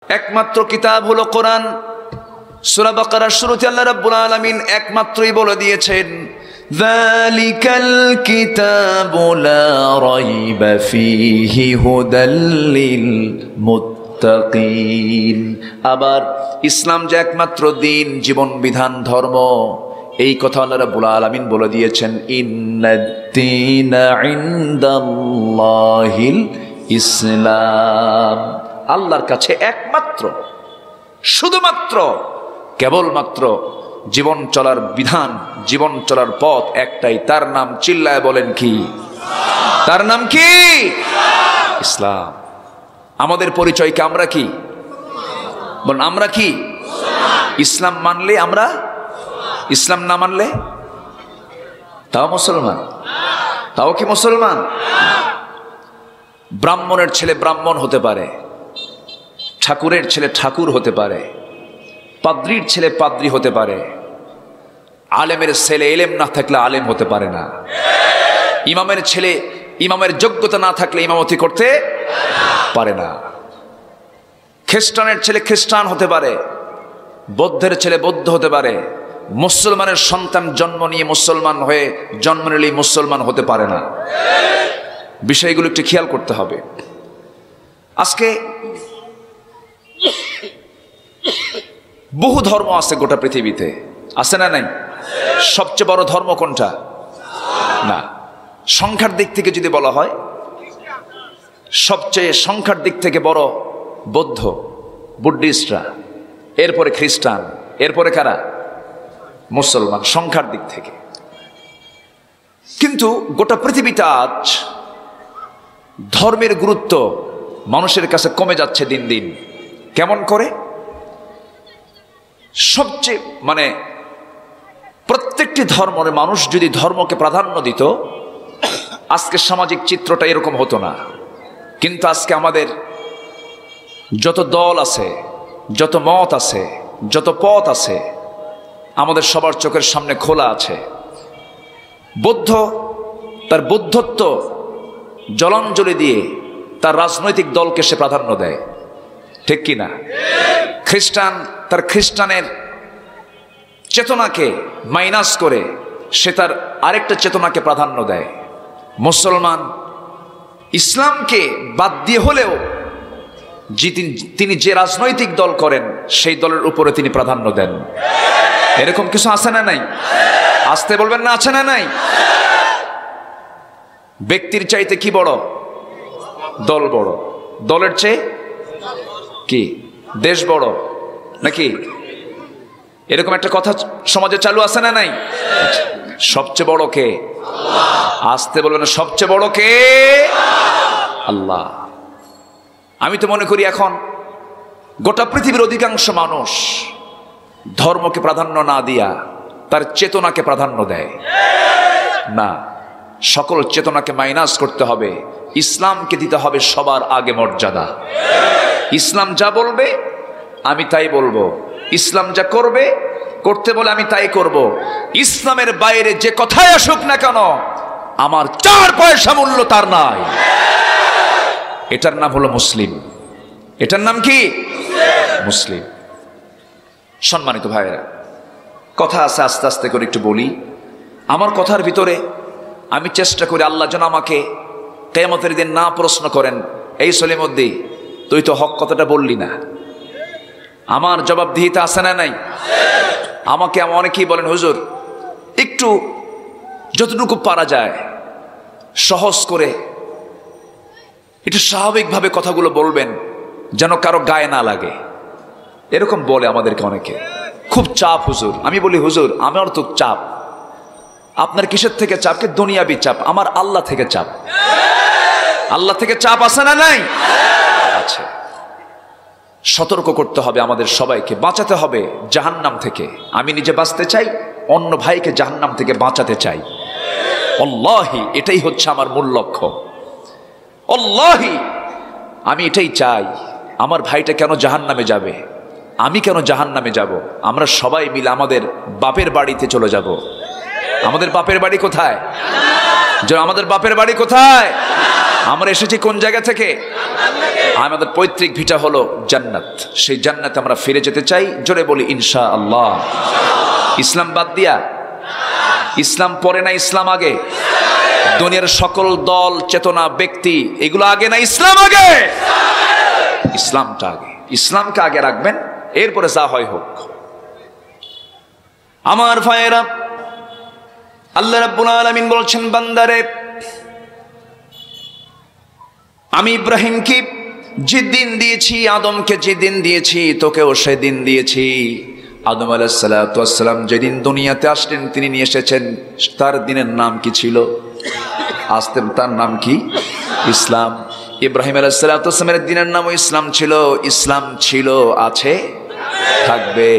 একমাত্র কিতাব হলো কোরআন। সূরা বাকারার শুরুতে আল্লাহ রাব্বুল আলামিন একমাত্রই বলে দিয়েছেন, যালিকাল কিতাবু লা রাইবা ফীহি হুদাল লিল মুত্তাকিন। আবার ইসলাম যে একমাত্র দিন, জীবন বিধান, ধর্ম, এই কথা আল্লাহ রাব্বুল আলামিন বলে দিয়েছেন, ইন্নাদ-দীনা ইনদাল্লাহিল ইসলাম। আল্লাহর কাছে একমাত্র, শুধুমাত্র, কেবলমাত্র জীবন চলার বিধান, জীবন চলার পথ একটাই, তার নাম চিল্লায় বলেন কি? তার নাম কি? ইসলাম। আমাদের পরিচয়কে আমরা কি বলেন? আমরা কি? ইসলাম মানলে আমরা, ইসলাম না মানলে তাও মুসলমান। তাও কি মুসলমান? ব্রাহ্মণের ছেলে ব্রাহ্মণ হতে পারে, ঠাকুরের ছেলে ঠাকুর হতে পারে, পাদ্রীর ছেলে পাদ্রী হতে পারে, আলেমের ছেলে এলেম না থাকলে আলেম হতে পারে না, ইমামের ছেলে ইমামের যোগ্যতা না থাকলে ইমামতি করতে পারে না, খ্রিস্টানের ছেলে খ্রিস্টান হতে পারে, বৌদ্ধের ছেলে বৌদ্ধ হতে পারে, মুসলমানের সন্তান জন্ম নিয়ে মুসলমান হয়ে জন্ম নিলেই মুসলমান হতে পারে না। বিষয়গুলো একটু খেয়াল করতে হবে। আজকে বহু ধর্ম আছে গোটা পৃথিবীতে, আছে না নাই? সবচেয়ে বড় ধর্ম কোনটা? না, সংখ্যার দিক থেকে যদি বলা হয়, সবচেয়ে সংখ্যার দিক থেকে বড় বৌদ্ধ, বুদ্ধিস্টরা, এরপরে খ্রিস্টান, এরপরে কারা? মুসলমান, সংখ্যার দিক থেকে। কিন্তু গোটা পৃথিবীতে আজ ধর্মের গুরুত্ব মানুষের কাছে কমে যাচ্ছে দিন দিন। কেমন করে? সবচেয়ে প্রত্যেকটি ধর্মের মানুষ যদি ধর্মকে প্রাধান্য দিত, আজকে সামাজিক চিত্রটা এরকম হতো না। কিন্তু আজকে আমাদের যত দল আছে, যত মত আছে, যত পথ আছে, আমাদের সবার চোখের সামনে খোলা আছে। বৌদ্ধ তার বৌদ্ধত্ব জলাঞ্জলি দিয়ে তার রাজনৈতিক দলকে সে প্রাধান্য দেয়, ঠিক কিনা? খ্রিস্টান তার খ্রিস্টানের চেতনাকে মাইনাস করে সে তার আরেকটা চেতনাকে প্রাধান্য দেয়। মুসলমান ইসলামকে বাদ দিয়ে হলেও তিনি যে রাজনৈতিক দল করেন সেই দলের উপরে তিনি প্রাধান্য দেন। এরকম কিছু আছে না নাই? আসতে বলবেন না, আছে না নাই? ব্যক্তির চাইতে কি বড়? দল বড়। দলের চেয়ে কি দেশ বড় নাকি? এরকম একটা কথা সমাজে চালু আছে না নাই? সবচেয়ে বড় কে? আসতে বলবেন না, সবচেয়ে বড় কে? আল্লাহ। আমি তো মনে করি এখন গোটা পৃথিবীর অধিকাংশ মানুষ ধর্মকে প্রাধান্য না দিয়া তার চেতনাকে প্রাধান্য দেয় না। সকল চেতনাকে মাইনাস করতে হবে, ইসলামকে দিতে হবে সবার আগে মর্যাদা। ইসলাম যা বলবে আমি তাই বলবো, ইসলাম যা করবে করতে বলে আমি তাই করব। ইসলামের বাইরে যে কথাই আসুক না কেন আমার 4 পয়সা মূল্য তার নাই। এটার নাম হলো মুসলিম। এটার নাম কি? মুসলিম। সম্মানিত ভাইয়েরা, কথা আছে, আস্তে আস্তে করে একটু বলি। আমার কথার ভিতরে আমি চেষ্টা করি আল্লাহ যেন আমাকে কিয়ামতের দিন না প্রশ্ন করেন, এই সলিমুদ্দি তুই তো হক কথাটা বললি না। আমার জবাবদিহিতা আছে না নাই? আমাকে অনেকেই বলেন, হুজুর একটু যতটুকু পারা যায় সহজ করে একটু স্বাভাবিকভাবে কথাগুলো বলবেন যেন কারো গায়ে না লাগে। এরকম বলে আমাদেরকে অনেকে। খুব চাপ হুজুর। আমি বলি, হুজুর আমার তো চাপ। আপনার কিসের থেকে চাপ? কে দুনিয়াবি চাপ। আমার আল্লাহ থেকে চাপ। আল্লাহ থেকে চাপ আছে না নাই? আছে। সতর্ক করতে হবে আমাদের সবাইকে, বাঁচাতে হবে জাহান্নাম থেকে। আমি নিজে বাঁচতে চাই, অন্য ভাইকে জাহান্নাম থেকে বাঁচাতে চাই। আল্লাহি এটাই হচ্ছে আমার মূল লক্ষ্য। আল্লাহি আমি এটাই চাই। আমার ভাইটা কেন জাহান্নামে যাবে, আমি কেন জাহান্নামে যাব? আমরা সবাই মিলে আমাদের বাপের বাড়িতে চলে যাব। আমাদের বাপের বাড়ি কোথায়? আমাদের বাপের বাড়ি কোথায়? আমরা এসেছি কোন জায়গা থেকে? আমাদের পৈতৃক ভিটা হলো জান্নাত। সেই জান্নাতে আমরা ফিরে যেতে চাই। জোরে বলি ইনশাআল্লাহ। ইসলাম বাদ দিয়া? ইসলাম পরে না ইসলাম আগে? দুনিয়ার সকল দল, চেতনা, ব্যক্তি এগুলো আগে না ইসলাম আগে? ইসলামটা আগে। ইসলামকে আগে রাখবেন, এরপরে যা হয় হোক। আমার ভাইয়েরা, আল্লাহ রাব্বুল আলামিন বলছেন, বান্দারে আমি ইব্রাহিমকে যে দিন দিয়েছি, আদমকে যে দিন দিয়েছি, তোকেও সেদিন দিয়েছি। আদম আলাইহিস সালাতু ওয়াস সালাম যেদিন দুনিয়াতে আসলেন, তিনি নিয়ে এসেছেন, তার দিনের নাম কি ছিল? আসতেন, তার নাম কি? ইসলাম। ইব্রাহিম আলাইহিস সালাতু ওয়াস সালামের দিনের নামও ইসলাম ছিল। ইসলাম ছিল, আছে, থাকবে।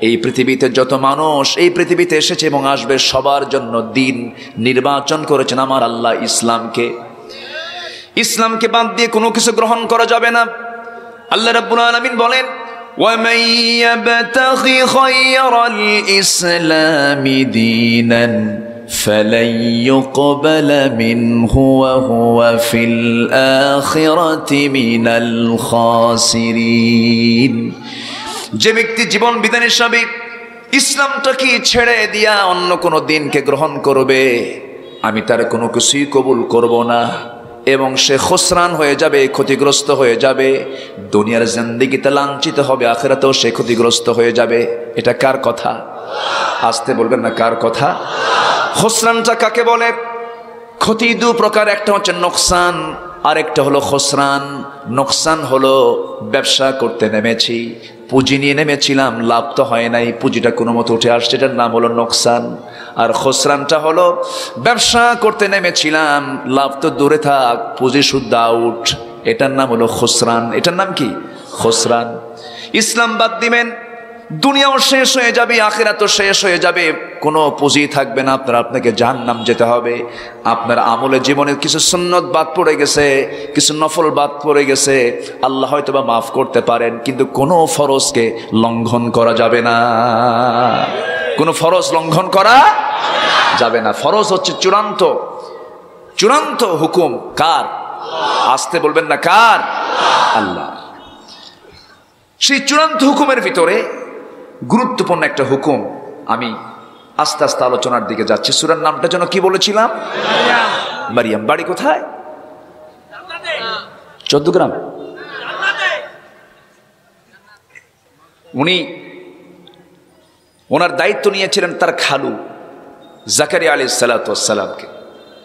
এই পৃথিবীতে যত মানুষ এই পৃথিবীতে এসেছে এবং আসবে, সবার জন্য দিন নির্বাচন করেছেন আমার আল্লাহ ইসলামকে। ইসলামকে বাদ দিয়ে কোনো কিছু গ্রহণ করা যাবে না। আল্লাহ রাব্বুল আলামিন বলেন, وَمَن يَبْتَغِ غَيْرَ الْإِسْلَامِ دِينًا فَلَن يُقْبَلَ مِنْهُ وَهُوَ فِي الْآخِرَةِ مِنَ الْخَاسِرِينَ। যে ব্যক্তি জীবন বিধান হিসাবে ইসলামটাকে ছেড়ে দিয়া অন্য কোনো দিনকে গ্রহণ করবে, আমি তার কোনো কিছুই কবুল করব না এবং সে খুসরান হয়ে যাবে, ক্ষতিগ্রস্ত হয়ে যাবে। দুনিয়ার জিন্দেগিতে লাঞ্ছিত হবে, আখিরাতেও সে ক্ষতিগ্রস্ত হয়ে যাবে। এটা কার কথা? আসতে বলবেন না, কার কথা? খুসরানটা কাকে বলে? ক্ষতি দু প্রকার, একটা হচ্ছে নোকসান, আরেকটা হলো খুসরান। নোকসান হলো ব্যবসা করতে নেমেছি, পুঁজি নিয়ে নেমেছিলাম, লাভ তো হয় নাই, পুঁজিটা কোনো মতো উঠে আসছে, এটার নাম হলো নোকসান। আর খুসরানটা হলো ব্যবসা করতে নেমেছিলাম, লাভ তো দূরে থাক, পুঁজি শুদ্ধ আউট, এটার নাম হলো খুসরান। এটার নাম কি? খুসরান। ইসলাম বাদ দিবেন, দুনিয়াও শেষ হয়ে যাবে, আখিরাতও শেষ হয়ে যাবে, কোনো পুঁজি থাকবে না, আপনাকে জাহান্নাম যেতে হবে। আপনার আমলে জীবনের কিছু সুন্নত বাদ পড়ে গেছে, কিছু নফল বাদ পড়ে গেছে, আল্লাহ হয়তো বা মাফ করতে পারেন, কিন্তু কোনো ফরজকে লঙ্ঘন করা যাবে না। কোনো ফরজ লঙ্ঘন করা যাবে না। ফরজ হচ্ছে চূড়ান্ত, চূড়ান্ত হুকুম। কার? আসতে বলবেন না, কার? আল্লাহ। সেই চূড়ান্ত হুকুমের ভিতরে গুরুত্বপূর্ণ একটা হুকুম, আমি আস্তে আস্তে আলোচনার দিকে যাচ্ছি। সূরার নামটা যেন কি বলেছিলাম? মারিয়াম। বাড়ি কোথায়? চৌদ্দগ্রাম। উনি ওনার দায়িত্ব নিয়েছিলেন তার খালু জাকারিয়া আলাইহিস সালাতু ওয়াস সালামকে,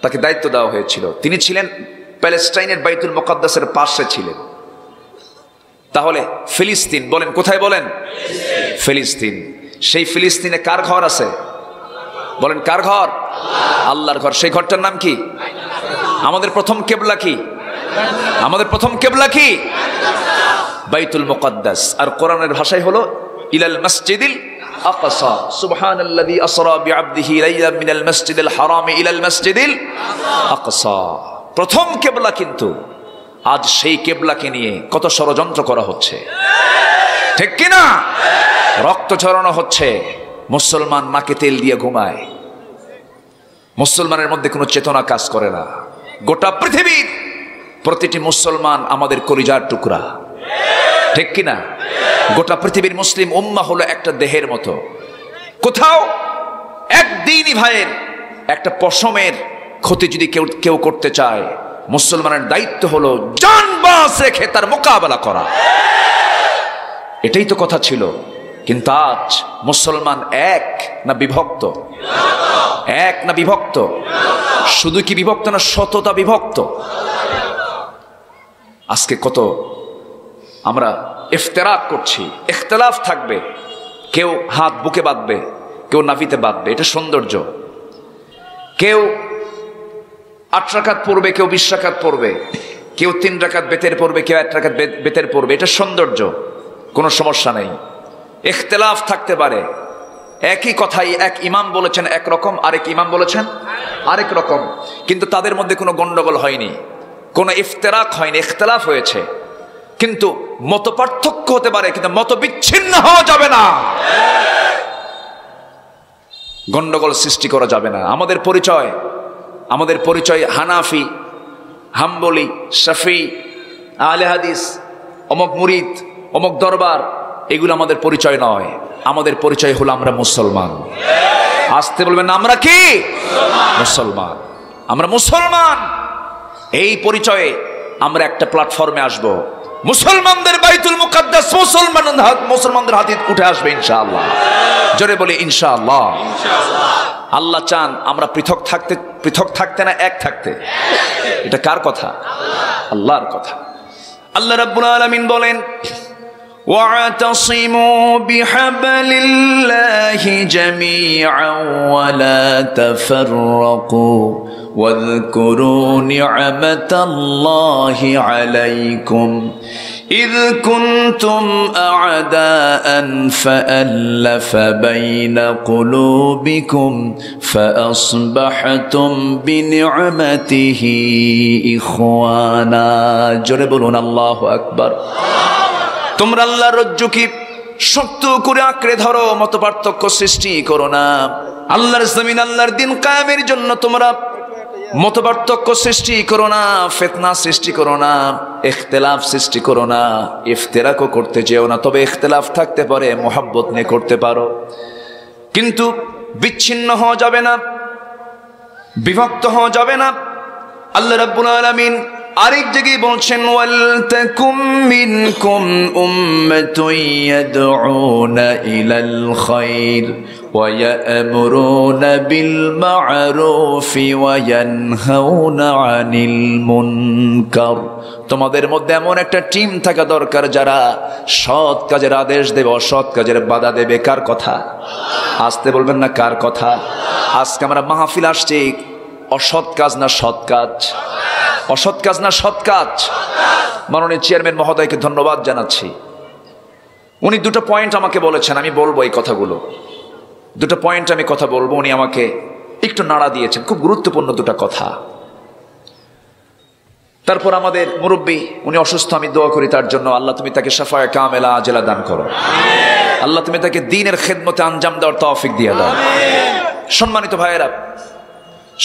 তাকে দায়িত্ব দেওয়া হয়েছিল। তিনি ছিলেন প্যালেস্টাইনের বাইতুল মুকাদ্দাসের পাশে ছিলেন। তাহলে ফিলিস্তিন বলেন, কোথায় বলেন? ফিলিস্তিন। সেই ফিলিস্তিনে কার ঘর আছে? বলেন, কার ঘর? আল্লাহর ঘর। সেই ঘরটার নাম কি? আমাদের প্রথম কিবলা কি? আমাদের প্রথম কিবলা কি? বাইতুল মুকাদ্দাস। আর কোরআনের ভাষায় হলো ইলাল মসজিদিল আকসা। সুবহানাল্লাযী আসরা বিআবদিহি লাইলাম মিনাল মসজিদিল হারামি ইলাল মসজিদিল আকসা। প্রথম কিবলা। কিন্তু আজ সেই কিবলাকে নিয়ে কত ষড়যন্ত্র করা হচ্ছে, ঠিক কিনা? রক্ত ঝরানো হচ্ছে, মুসলমান নাকে তেল দিয়ে ঘুমায়, মুসলমানের মধ্যে কোনো চেতনা কাজ করে না। গোটা পৃথিবীর প্রতিটি মুসলমান আমাদের কলিজার টুকরা, ঠিক কিনা? গোটা পৃথিবীর মুসলিম উম্মাহ হলো একটা দেহের মতো। কোথাও একদিনই ভাইয়ের একটা পশমের ক্ষতি যদি কেউ করতে চায়, মুসলমানের দায়িত্ব হলো জান বাঁচ রেখে তার মোকাবেলা করা। এটাই তো কথা ছিল। কিন্তু আজ মুসলমান এক না বিভক্ত? এক না বিভক্ত? শুধু কি বিভক্ত না, শততা বিভক্ত। আজকে কত আমরা ইফতেরাক করছি। ইখতিলাফ থাকবে, কেউ হাত বুকে বাঁধবে, কেউ নাভিতে বাঁধবে, এটা সৌন্দর্য। কেউ 8 রাকাত পড়বে, কেউ 20 রাকাত পড়বে, কেউ 3 রাকাত বেতের পড়বে, কেউ 1 রাকাত বেতের পড়বে, এটা সৌন্দর্য, কোনো সমস্যা নেই। ইখতিলাফ থাকতে পারে, একই কথাই এক ইমাম বলেছেন একরকম, আরেক ইমাম বলেছেন আরেক রকম, কিন্তু তাদের মধ্যে কোনো গন্ডগোল হয়নি, কোনো ইফতেরাক হয়নি, ইখতিলাফ হয়েছে। কিন্তু মত পার্থক্য হতে পারে, কিন্তু মত বিচ্ছিন্ন হওয়া যাবে না, গন্ডগোল সৃষ্টি করা যাবে না। আমাদের পরিচয় হানাফি, হাম্বলি, শাফি, আহলে হাদিস, অমুক মুরিদ, অমুক দরবার, এগুলো আমাদের পরিচয় নয়। আমাদের পরিচয় হলো আমরা মুসলমান। আসতে বলবেন আমরা কি? মুসলমান। আমরা মুসলমান। এই পরিচয়ে আমরা একটা প্ল্যাটফর্মে আসব। মুসলমানদের বাইতুল মুকাদ্দাস মুসলমানদের হাতে উঠে আসবে ইনশাআল্লাহ। জোরে বলি ইনশাআল্লাহ। আল্লাহ চান আমরা পৃথক থাকতে না এক থাকতে। এটা কার কথা? আল্লাহর কথা। আল্লাহ রাব্বুল আলামিন বলেন, واعتصموا بحبل الله جميعا ولا تفرقوا واذكروا نعمة الله عليكم إذ كنتم أعداء فألف بين قلوبكم فأصبحتم بنعمته إخوانا جربون الله أكبر তোমরা আল্লাহর রজ্জুকে শক্ত করে আঁকড়ে ধরো, মতপার্থক্য সৃষ্টি করো না। আল্লাহর জমিন, আল্লাহর দিন কায়েমের জন্য তোমরা মতপার্থক্য সৃষ্টি করো না, ফিতনা সৃষ্টি করো না, ইখতিলাফ সৃষ্টি করো না, ইফতিরাকও করতে যেও না। তবে ইখতিলাফ থাকতে পারে, মুহাব্বত নিয়ে করতে পারো, কিন্তু বিচ্ছিন্ন হওয়া যাবে না, বিভক্ত হওয়া যাবে না। আল্লাহ রাব্বুল আলামিন আরেক জায়গায় বলছেন, ওয়ালতাকুম মিনকুম উম্মাতুন ইয়াদউনা ইলাল খায়র ওয়া ইয়া'মুরুনা বিল মা'রুফি ওয়া ইয়ানহাউনা আনিল মুনকার। তোমাদের মধ্যে এমন একটা টিম থাকা দরকার যারা সৎ কাজের আদেশ দেবে, অসৎ কাজের বাধা দেবে। কার কথা? আসতে বলবেন না কার কথা? আজকে আমরা মাহফিল আসছি, অসৎ কাজ না সৎ কাজ? অসৎ কাজ না সৎ কাজ? মাননীয় চেয়ারম্যান মহোদয়কে ধন্যবাদ জানাচ্ছি। উনি দুটো পয়েন্ট আমাকে বলেছেন, আমি বলবো এই কথাগুলো। দুটো পয়েন্ট আমি কথা বলবো, উনি আমাকে একটু নাড়া দিয়েছেন, খুব গুরুত্বপূর্ণ দুটো কথা। তারপর আমাদের মুরব্বী, উনি অসুস্থ, আমি দোয়া করি তার জন্য। আল্লাহ তুমি তাকে শাফায়ে কামেলা আজেলা দান করো। আল্লাহ তুমি তাকে দ্বীনের খেদমতে আঞ্জাম দেওয়ার তৌফিক দিয়ে দাও। সম্মানিত ভাইয়েরা,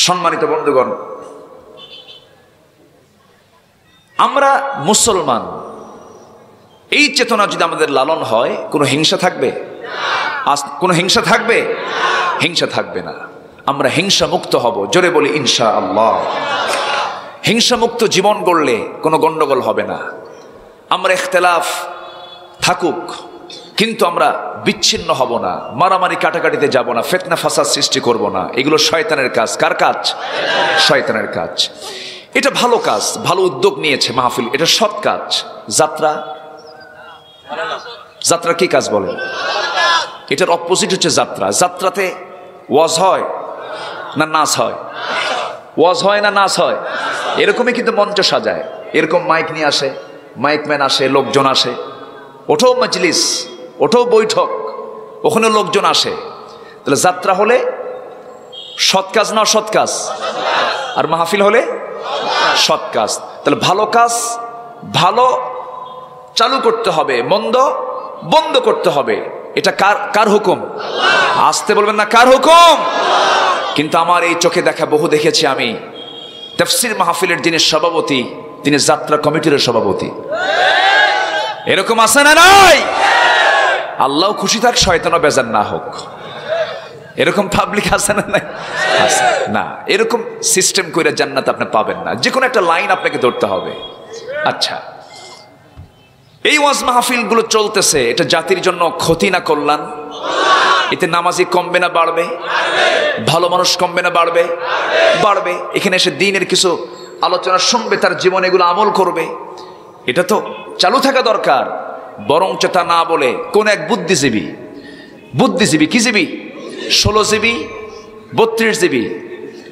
সম্মানিত বন্ধুগণ, আমরা মুসলমান, এই চেতনা যদি আমাদের লালন হয়, কোনো হিংসা থাকবে? কোনো হিংসা থাকবে? হিংসা থাকবে না। আমরা হিংসা মুক্ত হব। জোরে বলি ইনশাআল্লাহ। হিংসা মুক্ত জীবন গড়লে কোনো গন্ডগোল হবে না। আমরা ইখতিলাফ থাকুক, কিন্তু আমরা বিচ্ছিন্ন হব না, মারামারি কাটাকাটিতে যাব না, ফিতনা ফাসাদ সৃষ্টি করব না। এগুলো শয়তানের কাজ। কার কাজ? শয়তানের কাজ। এটা ভালো কাজ, ভালো উদ্যোগ নিয়েছে মাহফিল, এটা সৎ কাজ। যাত্রা, যাত্রা কি কাজ বলেন? এটার অপোজিট হচ্ছে যাত্রা। যাত্রাতে ওয়াজ হয় না নাচ হয়? ওয়াজ হয় না নাচ হয়? এরকমই কিন্তু মঞ্চ সাজায়, এরকম মাইক নিয়ে আসে, মাইকম্যান আসে, লোকজন আসে, ওঠো মজলিস, ওঠো বৈঠক, ওখানে লোকজন আসে। তাহলে যাত্রা হলে সৎ কাজ না অসৎ কাজ? আর মাহফিল হলে সৎ কাজ। তাহলে ভালো কাজ ভালো চালু করতে হবে, মন্দ বন্ধ করতে হবে। এটা কার হুকুম? আসতে বলবেন না কার হুকুম? কিন্তু আমার এই চোখে দেখা বহু দেখেছি আমি, তাফসীর মাহফিলের যিনি সভাপতি, তিনি যাত্রা কমিটির সভাপতি। এরকম আছে না নাই? আল্লাহ খুশি থাক, শয়তানও বেজার না হোক। এরকম পাবলিক আছে না নাই? না, এরকম সিস্টেম করে জান্নাত আপনি পাবেন না। যে কোনো একটা লাইন আপনাকে ধরতে হবে। আচ্ছা, এই ওয়াজ মাহফিল গুলো চলতেছে, এটা জাতির জন্য ক্ষতি না কল্যাণ? এতে নামাজি কমবে না বাড়বে? ভালো মানুষ কমবে না বাড়বে? বাড়বে। এখানে এসে দ্বীনের কিছু আলোচনা শুনবে, তার জীবনে এগুলো আমল করবে। এটা তো চালু থাকা দরকার। বরঞ্চ তা না বলে কোন এক বুদ্ধিজীবী কি জীবী, 16 GB, 32 GB,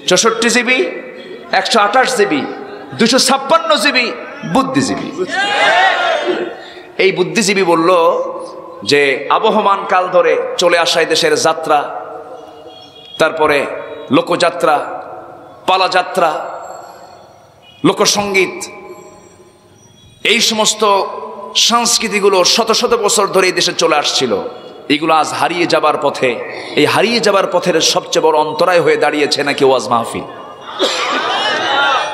64 GB, 128 GB, 256 GB বুদ্ধিজীবী। এই বুদ্ধিজীবী বলল যে আবহমান কাল ধরে চলে আসা দেশের যাত্রা, তারপরে লোকযাত্রা, পালাযাত্রা, লোকসঙ্গীত, এই সমস্ত সংস্কৃতিগুলো শত শত বছর ধরে এই দেশে চলে আসছিল। এগুলো আজ হারিয়ে যাবার পথে। এই হারিয়ে যাবার পথের সবচেয়ে বড় অন্তরায় হয়ে দাঁড়িয়েছে নাকি ওয়াজ মাহফিল?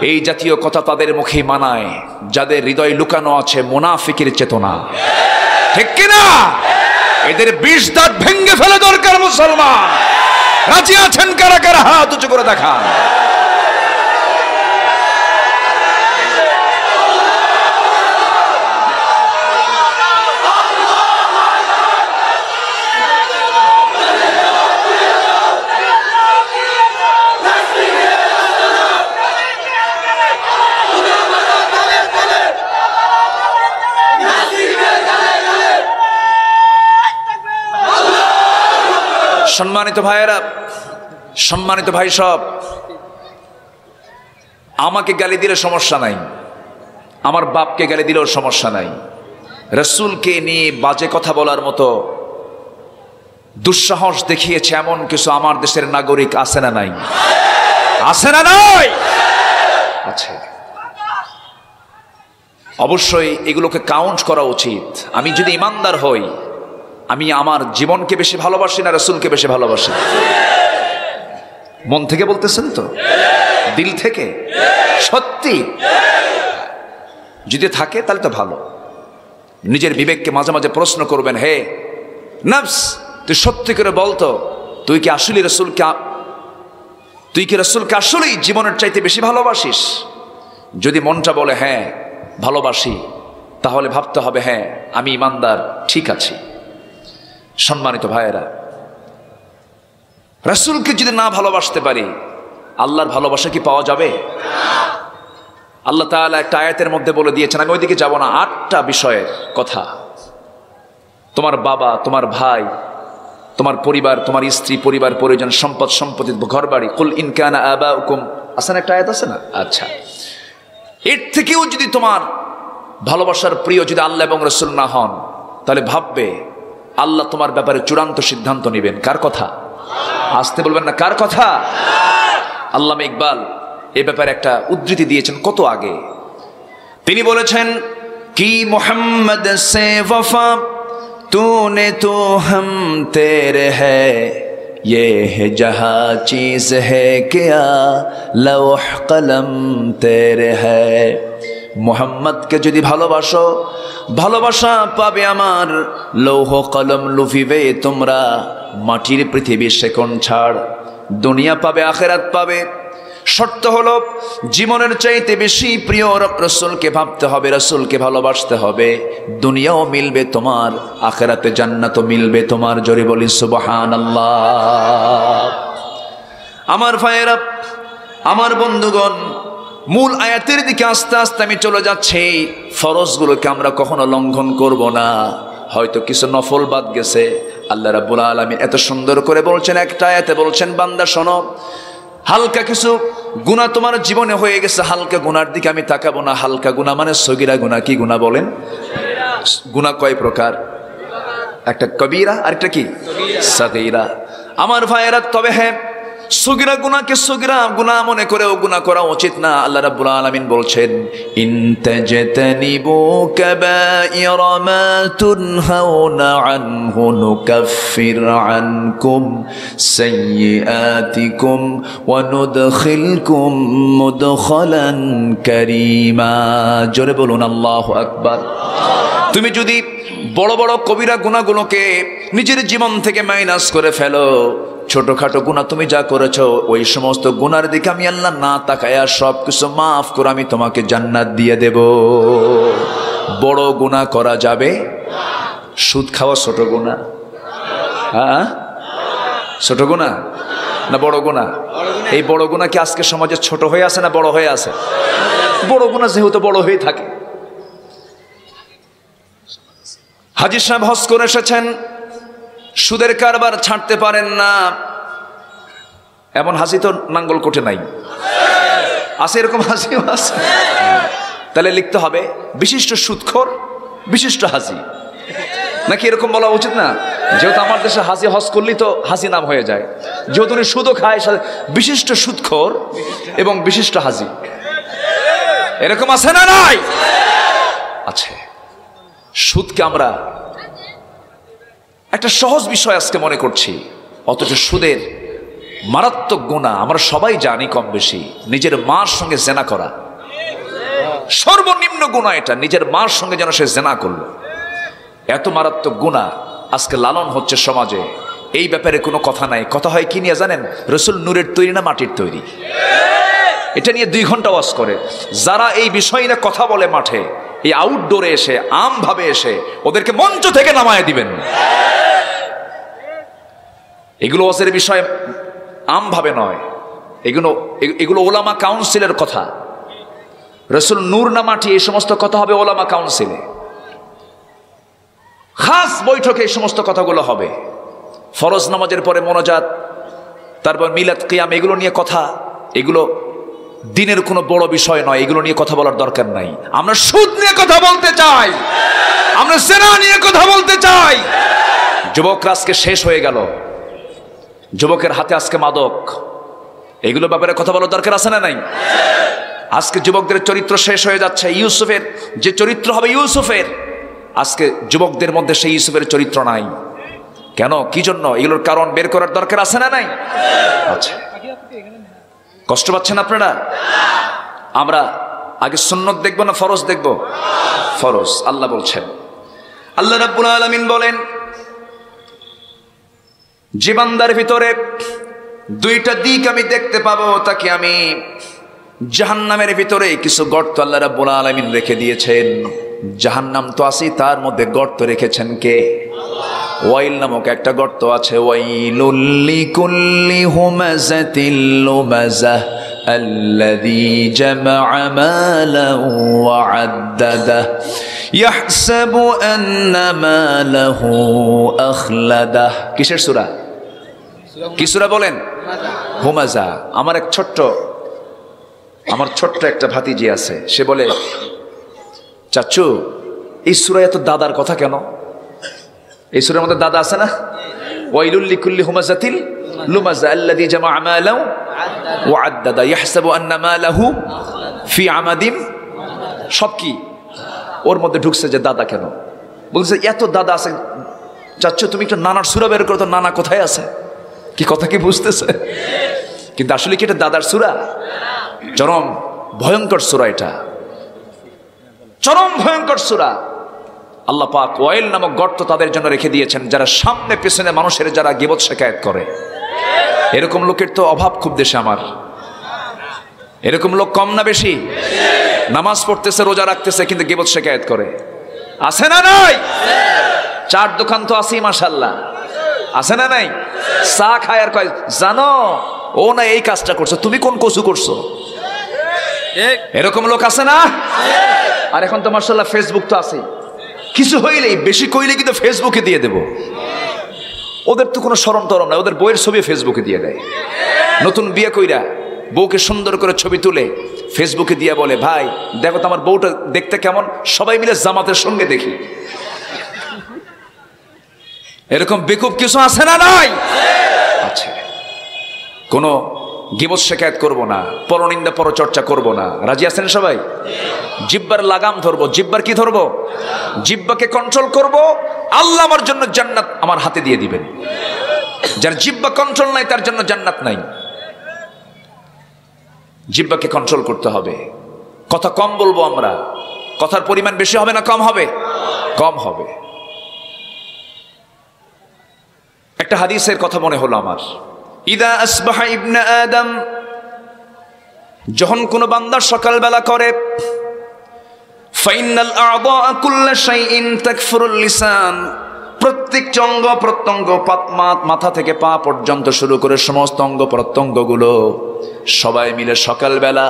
এই জাতীয় কথা তাদের মুখে মানায় যাদের হৃদয়ে লুকানো আছে মুনাফিকের চেতনা, ঠিক কিনা? এদের 20 দাঁত ভেঙে ফেলে দরকার মুসলমান। রাজি আছেন কারা কারা? হাত উঁচু করে দেখান। সম্মানিত ভাইয়েরা, সম্মানিত ভাই সব, আমাকে গালি দিলে সমস্যা নাই, আমার বাপকে গালি দিলেও সমস্যা নাই। রাসূলকে নিয়ে বাজে কথা বলার মতো দুঃসাহস দেখিয়েছে এমন কিছু আমার দেশের নাগরিক আছে না নাই? আছে না নাই? আছে। অবশ্যই এগুলোকে কাউন্ট করা উচিত। আমি যদি ইমানদার হই, আমি আমার জীবনকে বেশি ভালোবাসি না রাসূলকে বেশি ভালোবাসি? মন থেকে বলতেছেন তো? দিল থেকে? সত্যি? যদি থাকে তাহলে তো ভালো। নিজের বিবেককে মাঝে মাঝে প্রশ্ন করবেন, হে নফস, তুই সত্যি করে বলতো, তুই কি রাসূলকে আসলেই জীবনের চাইতে বেশি ভালোবাসিস? যদি মনটা বলে হ্যাঁ ভালোবাসি, তাহলে ভাবতে হবে হ্যাঁ আমি ইমানদার, ঠিক আছি। সম্মানিত ভাইয়েরা, রাসূলকে যদি না ভালোবাসতে পারি, আল্লাহর ভালোবাসা কি পাওয়া যাবে? আল্লাহ তাআলা একটা আয়াতের মধ্যে বলে দিয়েছেন, আমি ওইদিকে যাব না, 8টা বিষয়ের কথা। তোমার বাবা, তোমার ভাই, তোমার পরিবার, তোমার স্ত্রী, পরিবার পরিজন, সম্পদ সম্পত্তি, ঘর বাড়ি। কুল ইন কানা আবাউকুম, আসেন একটা আয়াত আছে না? আচ্ছা, এর থেকেও যদি তোমার ভালোবাসার প্রিয় যদি আল্লাহ এবং রাসূল না হন, তাহলে ভাববে আল্লাহ তোমার ব্যাপারে চূড়ান্ত সিদ্ধান্ত নেবেন। কার কথা? আসতে বলবেন না, কার কথা? আল্লামা ইকবাল এ ব্যাপারে একটা উদ্ধৃতি দিয়েছেন কত আগে। তিনি বলেছেন, কি মোহাম্মদ সে ওয়ফা তূনে তো হম তেরে হ্যায়, ये है जहाँ चीज है क्या लौह कलम तेरे है। মোহাম্মদকে যদি ভালোবাসো, ভালোবাসা পাবে আমার, লৌহ কলম লুফিবে তোমরা, মাটির পৃথিবী সেকন ছাড়, দুনিয়া পাবে আখেরাত পাবে। শর্ত হলো জীবনের চাইতে বেশি প্রিয় রাসূলকে ভাবতে হবে, রাসূলকে ভালোবাসতে হবে। দুনিয়াও মিলবে তোমার, আখেরাতে জান্নাতও মিলবে তোমার। জোরে বলি সুবহানাল্লাহ। আমার ভাইয়েরা, আমার বন্ধুগণ, মূল আয়াতের দিকে আস্তে আস্তে আমি চলে যাচ্ছি। ফরজগুলোকে আমরা কখনো লঙ্ঘন করব না। হয়তো কিছু নফল বাদ গেছে, আল্লাহ রাব্বুল আলামিন এত সুন্দর করে বলছেন, একটা আয়াতে বলছেন, বান্দা শোনো, হালকা কিছু গুনাহ তোমার জীবনে হয়ে গেছে, হালকা গুনার দিকে আমি তাকাবো না। হালকা গুনাহ মানে সগীরা গুনাহ। কি গুনাহ বলেন? গুনাহ কয় প্রকার? একটা কবিরা আর একটা কি সাগীরা। আমার ভাইয়েরা, তবে হ্যাঁ, সগীরা গুনাহকে সগীরা গুনাহ মনে করেও গুনাহ করা উচিত না। আল্লাহ রাব্বুল আলামিন বলছেন, ইন তাজতানিবু কাবাইরা মা তুনহাউনা আনহু নুকাফির আনকুম সাইয়্যাতিকুম ওয়া নুদখিলকুম মুদখালান কারীমা। জোরে বলুন আল্লাহু আকবার। তুমি যদি বড় বড় কবিরা গুনাহগুলোকে নিজের জীবন থেকে মাইনাস করে ফেলো, ছোটখাটো গুনাহ তুমি যা করেছো, ওই সমস্ত গুনার দিকে আমি আল্লাহ না তাকায়া সব কিছু মাফ করে আমি তোমাকে জান্নাত দিয়ে দেব। বড় গুনাহ করা যাবে? সুদ খাওয়া ছোট গুনাহ? হ্যাঁ, ছোট গুনাহ না বড় গুনাহ? এই বড় গুনাহ কি আজকে সমাজে ছোট হয়ে আছে না বড় হয়ে আছে? বড় গুনাহ যেহেতু বড় হয়ে থাকে। হাজী সাহেব হজ করে এসেছেন, সুদের কারবার ছাড়তে পারেন না, এমন হাজি তো নাঙ্গলকোটে নাই। আছে এরকম হাজিও আছে। তাহলে লিখতে হবে বিশিষ্ট সুদখোর, বিশিষ্ট হাজি, নাকি এরকম বলা উচিত না? যেহেতু আমার দেশে হাজি হজ করলেই তো হাজি নাম হয়ে যায়, যেহেতু উনি সুদও খায়, বিশিষ্ট সুদখোর এবং বিশিষ্ট হাজি, এরকম আছে না নাই? আছে। সুদকে আমরা একটা সহজ বিষয় আজকে মনে করছি, অথচ সুদের মারাত্মক গুনাহ, আমরা সবাই জানি কম বেশি, নিজের মার সঙ্গে জেনা করা সর্বনিম্ন গুনাহ। এটা নিজের মার সঙ্গে যেন সে জেনা করলো, এত মারাত্মক গুনাহ আজকে লালন হচ্ছে সমাজে। এই ব্যাপারে কোনো কথা নাই। কথা হয় কি নিয়ে জানেন? রসুল নূরের তৈরি না মাটির তৈরি, এটা নিয়ে 2 ঘন্টা ওয়াজ করে। যারা এই বিষয় নিয়ে কথা বলে মাঠে, এই আউটডোরে এসে আমভাবে এসে ওদেরকে মঞ্চ থেকে নামায় দিবেন। এগুলো ওয়াজের বিষয় আমভাবে নয়, এগুলো ওলামা কাউন্সিলের কথা। রসুল নূর না মাটি, এই সমস্ত কথা হবে ওলামা কাউন্সিলে, খাস বৈঠকে এই সমস্ত কথাগুলো হবে। ফরজ নামাজের পরে মোনাজাত, তারপর মিলাদ কিয়াম, এগুলো নিয়ে কথা, এগুলো দিনের কোনো বড় বিষয় নয়, এগুলো নিয়ে কথা বলার দরকার নাই। আমরা সুদ নিয়ে কথা বলতে চাই, আমরা জেনা নিয়ে কথা বলতে চাই। যুবকরা আজকে শেষ হয়ে গেল, যুবকের হাতে আজকে মাদক, এগুলো ব্যাপারে কথা বলার দরকার আছে না নাই? আজকে যুবকদের চরিত্র শেষ হয়ে যাচ্ছে। ইউসুফের যে চরিত্র হবে ইউসুফের, আজকে যুবকদের মধ্যে সেই ইউসুফের চরিত্র নাই। কেন, কি জন্য? এগুলোর কারণ বের করার দরকার আছে না নাই? আচ্ছা, কষ্ট পাচ্ছেন আপনারা? আমরা আগে সুন্নত দেখবো না ফরজ দেখবো? ফরজ। আল্লাহ বলছেন, আল্লাহ রাব্বুল আলামিন বলেন, যে বান্দার ভিতরে 2টা দিক আমি দেখতে পাবো, তাকে আমি জাহান্নামের ভিতরে কিছু গর্ত আল্লাহ রাব্বুল আলামিন রেখে দিয়েছেন। জাহান্নাম তো আছে, তার মধ্যে গর্ত রেখেছেন কে? ওয়াইল নামক একটা গর্ত আছে। ওয়াইলুল লিকুল্লি হুমাযাতিল লুমাযাহ আল্লাযী জামা'a মালান ওয়া আদ্দাদাহ ইয়াহসাবু আন্না মালাহু আখলাদাহ। কিসের সূরা? কি সূরা বলেন? হুমাযা। আমার ছোট্ট একটা ভাতিজি আছে, সে বলে, চাচু এই সূরায় এত দাদার কথা কেন? এই সূরার মধ্যে দাদা আছে না? ওয়াইলুল লিকুল্লি হুমাযাতিল লুমাযা আল্লাযী জামা'a মালান ওয়া আদ্দাদা ইয়াহসাবু আন্না মালাহু ফি আমাদিন। সব কি ওর মধ্যে ঢুকছে যে দাদা কেন? বলছে এত দাদা আছে। চাচ্ছ তুমি একটু নানার সূরা বের করো তো, নানা কোথায় আছে? কি কথা কি বুঝতেছে? কিন্তু আসলে কি এটা দাদার সূরা? চরম ভয়ঙ্কর সূরা, এটা চরম ভয়ঙ্কর সূরা। আল্লাহ পাক ওয়াইল নামক গর্ত তাদের জন্য রেখে দিয়েছেন যারা সামনে পেছনে মানুষের যারা গীবত শিকায়াত করে। এরকম লোকের তো অভাব খুব দেশে আমার। এরকম লোক কম না বেশি? নামাজ পড়তেছে, রোজা রাখতেছে, কিন্তু গীবত শিকায়াত করে। আছে না নাই? চার দোকান তো আছেই মাশাআল্লাহ, আছে না নাই? চা খায় আর কয়, জানো ও না এই কাজটা করছো, তুমি কোন কসু করছো? এরকম লোক আছে না? আর এখন তো মাশাআল্লাহ ফেসবুক তো আছে, কিছু হইলেই বেশি কইলে কিন্তু ফেসবুকে দিয়ে দেব। ওদের তো কোনো শরম টরম নাই, ওদের বইয়ের ছবি ফেসবুকে দিয়ে দেয়। নতুন বিয়ে কইরা বউকে সুন্দর করে ছবি তুলে ফেসবুকে দিয়ে বলে, ভাই দেখো তো আমার বউটা দেখতে কেমন, সবাই মিলে জামাতের সঙ্গে দেখি। এরকম বেকুব কিছু আছে না নাই? আচ্ছা, কোনো গীবত শিকায়াত করব না, পরনিন্দা পরচর্চা করব না। রাজি আছেন সবাই? জিহ্বার লাগাম ধরবো। জিহ্বার কি ধরবো? জিহ্বাকে কন্ট্রোল করব। আল্লাহ আমার জন্য জান্নাত আমার হাতে দিয়ে দিবেন। যার জিহ্বা কন্ট্রোল নাই তার জন্য জান্নাত নাই। জিহ্বাকে কন্ট্রোল করতে হবে। কথা কম বলবো আমরা। কথার পরিমাণ বেশি হবে না কম হবে? কম হবে। একটা হাদিসের কথা মনে হলো আমার। ইদা আসবাহা ইবনে আদম, যখন কোনো বান্দা সকালবেলা করে, ফাইনাল আ'দা কুল্লা শাইইন তাকফুরুল লিসান, প্রত্যেক অঙ্গ প্রত্যঙ্গ, মাথা থেকে পা পর্যন্ত শুরু করে সমস্ত অঙ্গ প্রত্যঙ্গগুলো সবাই মিলে সকালবেলা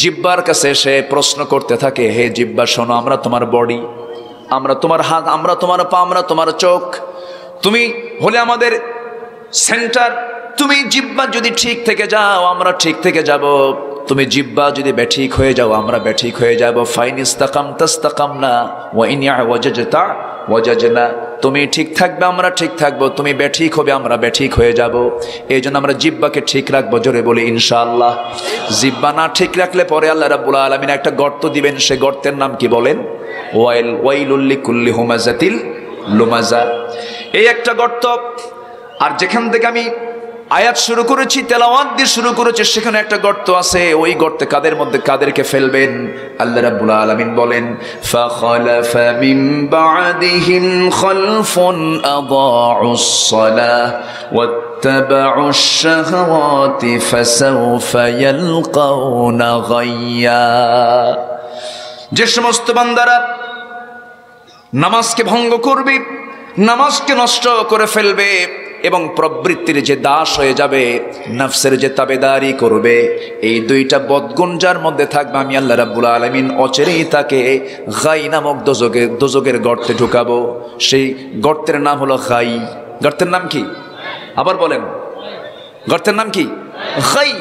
জিহ্বার কাছে এসে প্রশ্ন করতে থাকে, হে জিহ্বা শোনো, আমরা তোমার বডি, আমরা তোমার হাত, আমরা তোমার পা, আমরা তোমার চোখ, তুমি হলে আমাদের সেন্টার। তুমি জিহ্বা যদি ঠিক থেকে যাও আমরা ঠিক থেকে যাব, তুমি জিহ্বা যদি বেঠিক হয়ে যাও আমরা বেঠিক হয়ে যাব। ফাইন ইস্তাকামতা ইস্তাকামনা ওয়া ইন ওয়াজাজতা ওয়াজাজনা, তুমি ঠিক থাকবে আমরা ঠিক থাকবো, তুমি বেঠিক হবে আমরা বেঠিক হয়ে যাব। এই জন্য আমরা জিহ্বাকে ঠিক রাখবো, জোরে বলি ইনশাআল্লাহ। জিহ্বা না ঠিক রাখলে পরে আল্লাহ রাব্বুল আলামিন একটা গর্ত দিবেন, সে গর্তের নাম কি বলেন? ওয়াইলুল লিকুল্লি হুমাযাতিল লুমাযা। এই একটা গর্ত। আর যেখান থেকে আমি আয়াত শুরু করেছি, তেলাওয়াত দিয়ে শুরু করেছি, সেখানে একটা গর্ত আছে। ওই গর্তে কাদেরকে ফেলবেন? আল্লাহ রাব্বুল আলামিন বলেন, ফাখালাফা মিন বা'দিহিম খালফুন আদাউস সালাহ ওয়াত্তাবাউশ শাহাওয়াতি ফাসাউফা ইয়ালকাউনা গায়্যা। যে সমস্ত বান্দারা নামাজকে ভঙ্গ করবে, নামাজকে নষ্ট করে ফেলবে এবং প্রবৃত্তির যে দাস হয়ে যাবে, নফসের যে তাবেদারি করবে, এই দুইটা বদগুণ যার মধ্যে থাকবে, আমি আল্লাহ রাব্বুল আলামিন অচিরেই তাকে গাই নামক দোজকের গর্তে ঢুকাবো। সেই গর্তের নাম হলো গাই। গর্তের নাম কি? আবার বলেন, গর্তের নাম কি? গাই।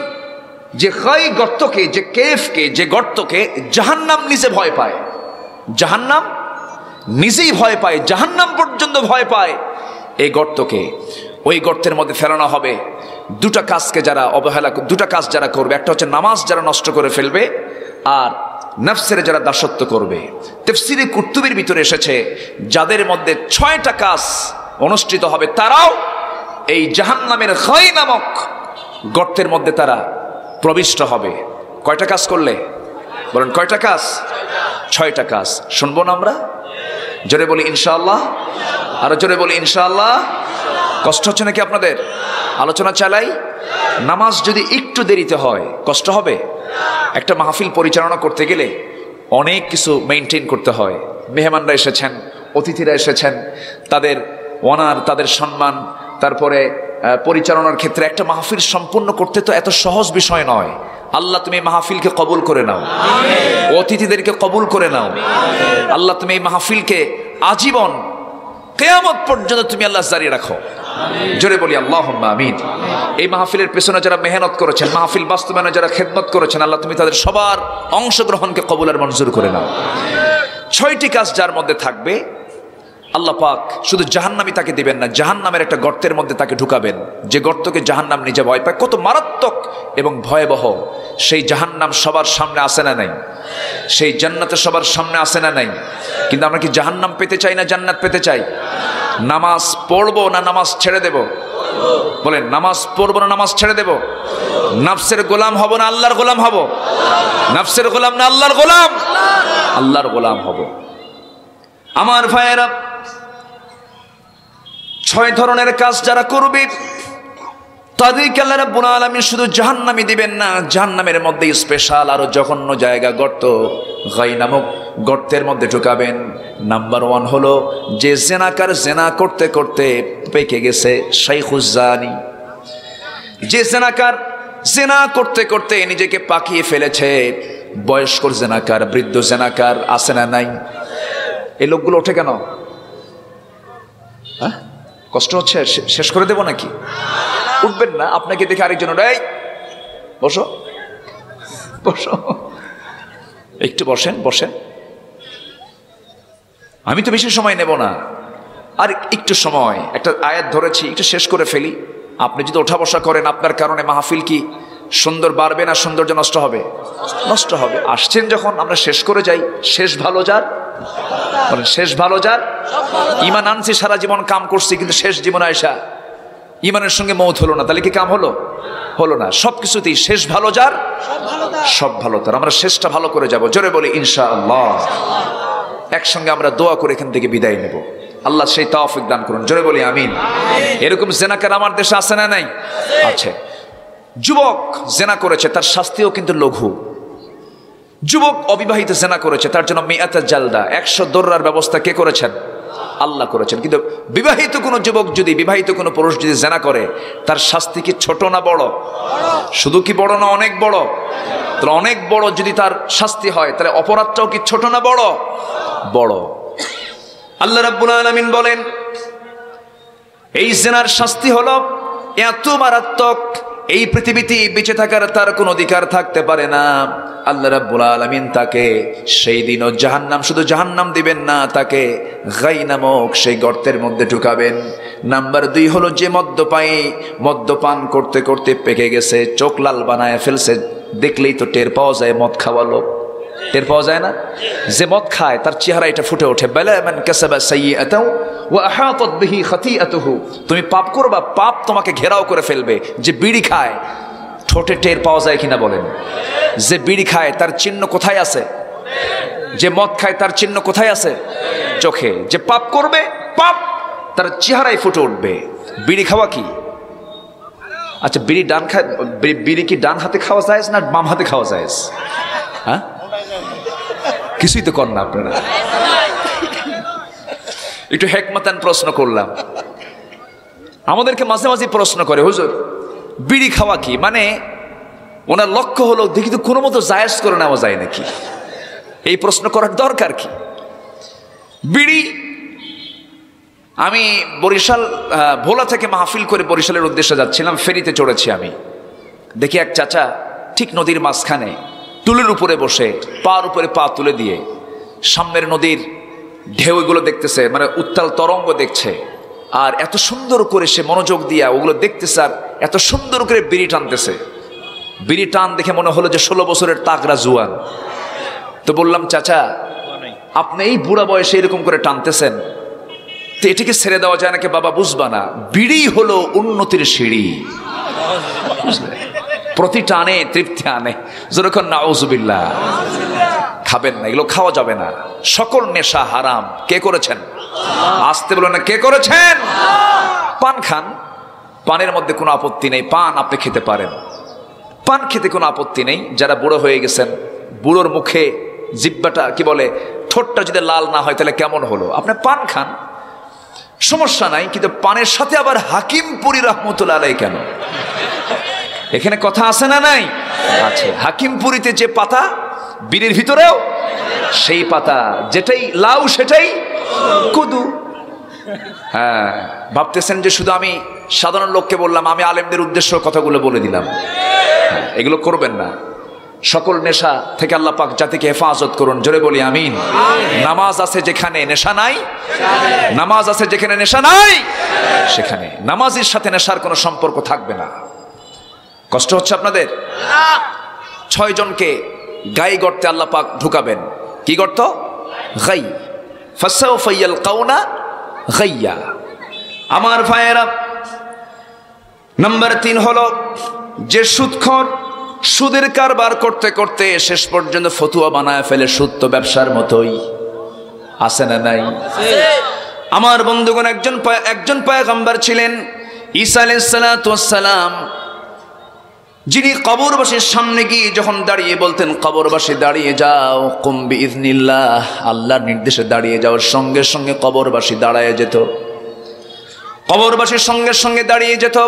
যে গাই গর্তকে, যে কেফকে, যে গর্তকে জাহান্নাম নিজে ভয় পায়, জাহান্নাম নিজেই ভয় পায়, জাহান্নাম পর্যন্ত ভয় পায়, এই গর্তকে, ওই গর্তের মধ্যে ফেলানো হবে। দুটা কাজকে যারা অবহেলা, দুটা কাজ যারা করবে, একটা হচ্ছে নামাজ যারা নষ্ট করে ফেলবে, আর নফসের যারা দাসত্ব করবে। তাফসীরে কুরতুবীর ভিতরে এসেছে, যাদের মধ্যে 6টা কাজ অনুষ্ঠিত হবে, তারাও এই জাহান্নামের গাই নামক গর্তের মধ্যে তারা প্রবিষ্ট হবে। কয়টা কাজ করলে? বলেন কয়টা কাজ? 6টা কাজ। শুনবো না আমরা? জোরে বলি ইনশাআল্লাহ, আরো জোরে বলি ইনশাআল্লাহ। কষ্ট হচ্ছে নাকি আপনাদের? আলোচনা চালাই। নামাজ যদি একটু দেরিতে হয় কষ্ট হবে? একটা মাহফিল পরিচালনা করতে গেলে অনেক কিছু মেনটেন করতে হয়। মেহমানরা এসেছেন, অতিথিরা এসেছেন, তাদের অনার, তাদের সম্মান, তারপরে পরিচালনার ক্ষেত্রে একটা মাহফিল সম্পূর্ণ করতে তো এত সহজ বিষয় নয়। আল্লাহ তুমি মাহফিলকে কবুল করে নাও, অতিথিদেরকে কবুল করে নাও। আল্লাহ তুমি এই মাহফিলকে আজীবন কিয়ামত পর্যন্ত তুমি আল্লাহ জারি রাখো। জোরে বলি আল্লাহুম্মা আমিন। এই মাহফিলের পেছনে যারা মেহনত করেছেন, মাহফিল বাস্তবায়নে যারা খেদমত করেছেন, আল্লাহ তুমি তাদের সবার অংশগ্রহণকে কবুল আর মঞ্জুর করে নাও। 6টি কাজ যার মধ্যে থাকবে, আল্লাহ পাক শুধু জাহান্নামী তাকে দিবেন না, জাহান্নামের একটা গর্তের মধ্যে তাকে ঢুকাবেন, যে গর্তকে জাহান্নাম নিজে ভয় পায়। কত মারাত্মক এবং ভয়াবহ সেই জাহান্নাম সবার সামনে আসে না নাই? সেই জান্নাতে সবার সামনে আসে না নাই? কিন্তু আমরা কি জাহান্নাম পেতে চাই না জান্নাত পেতে চাই? নামাজ পড়বো না নামাজ ছেড়ে দেব? বলেন, নামাজ পড়বো না নামাজ ছেড়ে দেব? নফসের গোলাম হব না আল্লাহর গোলাম হব? নফসের গোলাম না আল্লাহর গোলাম? আল্লাহর গোলাম হব। আমার ভাইয়েরা, 6 ধরনের কাজ যারা করবে তাদেরকে আল্লাহ রাব্বুল আলামিন শুধু জাহান্নামী দিবেন না, জাহান্নামের মধ্যে স্পেশাল আরো জঘন্য জায়গা, গর্ত, গাই নামক গর্তের মধ্যে ঢুকাবেন। নাম্বার 1 হলো যে জেনাকার, জেনা করতে করতে পেকে গেছে, শাইখুজ জানি। যে জেনাকার জেনা করতে করতে নিজেকে পাকিয়ে ফেলেছে, বয়স্ক জেনাকার, বৃদ্ধ জেনাকার আছে না নাই? এই লোকগুলো ওঠে কেন? হ্যাঁ, কষ্ট হচ্ছে? শেষ করে দেব নাকি? উঠবেন না। আপনাকে দেখে আরেকজন, এই বসো বসো, একটু বসেন বসেন, আমি তো বেশি সময় নেব না, আর একটু সময়, একটা আয়াত ধরেছি, একটু শেষ করে ফেলি। আপনি যদি ওঠা বসা করেন, আপনার কারণে মাহফিল কি সুন্দর বাড়বে না সৌন্দর্য নষ্ট হবে? নষ্ট হবে। আসছেন যখন, আমরা শেষ করে যাই। শেষ ভালো যার, বলেন শেষ ভালো যার। ইমান আনছি, সারা জীবন কাম করছি, কিন্তু শেষ জীবনে আয়সা ইমানের সঙ্গে মৌত হলো না, তাহলে কি কাম হলো? হলো না। সবকিছুতেই শেষ ভালো যার, সব ভালো তার। আমরা শেষটা ভালো করে যাব। জোরে বলি ইনশাআল্লাহ। একসঙ্গে আমরা দোয়া করে এখান থেকে বিদায় নেব। আল্লাহ সেই তৌফিক দান করুন। জোরে বলি আমিন। এরকম জেনাকার আমার দেশে আছে না নাই? আছে। যুবক জেনা করেছে, তার শাস্তিও কিন্তু লঘু। যুবক অবিবাহিত জেনা করেছে, তার জন্য মিয়াত জালদা, 100 দৌড়ার ব্যবস্থা কে করেছেন? আল্লাহ করেছেন। কিন্তু বিবাহিত কোনো যুবক যদি, বিবাহিত কোনো পুরুষ যদি জেনা করে, তার শাস্তি কি ছোট না বড়? শুধু কি বড় না অনেক বড়? তাহলে অনেক বড় যদি তার শাস্তি হয়, তাহলে অপরাধটাও কি ছোট না বড়? বড়। আল্লাহ রাব্বুল আলামিন বলেন, এই জেনার শাস্তি হলো এত মারাত্মক, এই পৃথিবীতে বেঁচে থাকার তার কোনো অধিকার থাকতে পারে না। আল্লাহ রাব্বুল আলামিন তাকে সেই দিনও জাহান্নাম, শুধু জাহান্নাম দিবেন না, তাকে গাই নামক সেই গর্তের মধ্যে ঢুকাবেন। নাম্বার 2 হলো যে মদ্যপান করতে করতে পেকে গেছে, চোখ লাল বানায় ফেলছে, দেখলেই তো টের পাওয়া যায় মদ খাওয়া লোক। টের পাওয়া যায় না? যে মদ খায় তার চেহারা এটা ফুটে ওঠে, বালা মান কাসাবা সাইয়্যাতাও ওয়া আহাতাত বিহি খাতিআতুহু। তুমি পাপ করবা, পাপ তোমাকে ঘেরাও করে ফেলবে। যে বিড়ি খায় ঠোঁটে টের পাওয়া যায় কিনা বলেন? যে বিড়ি খায় তার চিহ্ন কোথায় আছে? যে মদ খায় তার চিহ্ন কোথায় আছে? চোখে। যে পাপ করবে, পাপ তার চেহারায় ফুটে উঠবে। বিড়ি খাওয়া কি? আচ্ছা, বিড়ি ডান খায়, বিড়ি কি ডান হাতে খাওয়া যায় না বাম হাতে খাওয়া যায়? হ্যাঁ, কিছুই তো কর না আপনারা। একটু হেকমতান প্রশ্ন করলাম। আমাদেরকে মাঝে মাঝে প্রশ্ন করে, হুজুর বিড়ি খাওয়া কি? মানে ওনার লক্ষ্য হলো দেখি তো কোনো মতো জায়েজ করে নেওয়া যায় নাকি। এই প্রশ্ন করার দরকার কি? বিড়ি, আমি বরিশাল ভোলা থেকে মাহফিল করে বরিশালের উদ্দেশ্যে যাচ্ছিলাম, ফেরিতে চড়েছি আমি। দেখি এক চাচা ঠিক নদীর মাঝখানে টুলের উপরে বসে পার উপরে পা তুলে দিয়ে সামনের নদীর ঢেউগুলো দেখতেছে, মানে উত্তাল তরঙ্গ দেখছে। আর এত সুন্দর করে সে মনোযোগ দিয়া ওগুলো দেখতেছে, আর এত সুন্দর করে বিড়ি টানতেছে। বিড়ি টান দেখে মনে হলো যে 16 বছরের তাগড়া জুয়ান। তো বললাম, চাচা আপনি এই বুড়া বয়সে এরকম করে টানতেছেন, তো এটিকে ছেড়ে দেওয়া যায় নাকি? বাবা বুঝবা না, বিড়ি হলো উন্নতির সিঁড়ি, প্রতি টানে তৃপ্তি আনে। যেরকম নাউজুবিল্লাহ। খাবেন না, এগুলো খাওয়া যাবে না। সকল নেশা হারাম। কে করেছেন? আসতে বলো না, কে করেছেন? পান খান, পানের মধ্যে কোনো আপত্তি নেই, পান আপনি খেতে পারেন, পান খেতে কোনো আপত্তি নেই। যারা বুড়ো হয়ে গেছেন, বুড়োর মুখে জিব্বাটা কি বলে, ঠোঁটটা যদি লাল না হয় তাহলে কেমন হলো? আপনি পান খান, সমস্যা নাই। কিন্তু পানের সাথে আবার হাকিমপুরি রহমতুল্লাহ আলাইহি কেন? এখানে কথা আছে না নাই? আছে। হাকিমপুরিতে যে পাতা বীরের ভিতরেও সেই পাতা, যেটাই লাউ সেটাই কদু। হ্যাঁ, ভাবতেছেন যে শুধু আমি সাধারণ লোককে বললাম, আমি আলেমদের উদ্দেশ্য কথাগুলো বলে দিলাম। এগুলো করবেন না। সকল নেশা থেকে আল্লাহ পাক জাতিকে হেফাজত করুন। জোরে বলি আমিন। নামাজ আছে যেখানে নেশা নাই, নামাজ আছে যেখানে নেশা নাই, সেখানে নামাজের সাথে নেশার কোনো সম্পর্ক থাকবে না। কষ্ট হচ্ছে আপনাদের? 6 জনকে গাই গর্তে আল্লাহ পাক ঢুকাবেন। কি গর্ত? গাই। ফাসাউফা ইয়ালকাউনা গাইয়া। আমার ভাইয়েরা, নাম্বার 3 হলো যে সুদখোর, সুদের কারবার করতে করতে শেষ পর্যন্ত ফতুয়া বানায় ফেলে। সুদ তো ব্যবসার মতোই, আছে না নাই? আমার বন্ধুগণ, একজন পয়গম্বর ছিলেন, ঈসা আলাইহিস সালাতু ওয়াস সালাম, যিনি কবরবাসীর সামনে গিয়ে যখন দাঁড়িয়ে বলতেন, কবরবাসী দাঁড়িয়ে যাও, কুম বিইذনিল্লাহ, আল্লাহর নির্দেশে দাঁড়িয়ে যাও, সঙ্গে সঙ্গে কবরবাসী দাঁড়ায় যেত, কবরবাসীর সঙ্গে সঙ্গে দাঁড়িয়ে যেত।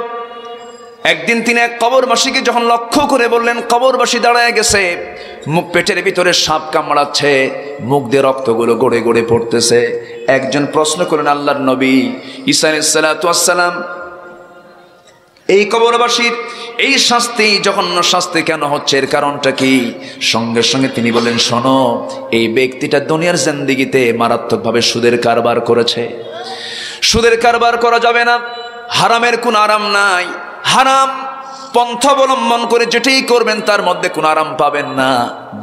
একদিন তিনি এক কবরবাসীকে যখন লক্ষ্য করে বললেন, কবরবাসী দাঁড়ায় গেছে, মুখ পেটের ভিতরে সাপ কামড়াচ্ছে, মুখ দিয়ে রক্তগুলো গড়ে গড়ে পড়তেছে। একজন প্রশ্ন করলেন, আল্লাহর নবী ঈসা আলাইহিস সালাতু ওয়াস সালাম, এই কবরবাসীর এই শাস্তি, জঘন্য শাস্তি কেন হচ্ছে, এর কারণটা কি? সঙ্গে সঙ্গে তিনি বলেন, শোনো, এই ব্যক্তিটা দুনিয়ার জিন্দেগিতে মারাত্মকভাবে সুদের কারবার করেছে। সুদের কারবার করা যাবে না, হারামের কোনো আরাম নাই। হারাম পন্থা অবলম্বন করে যেটাই করবেন তার মধ্যে কোনো আরাম পাবেন না।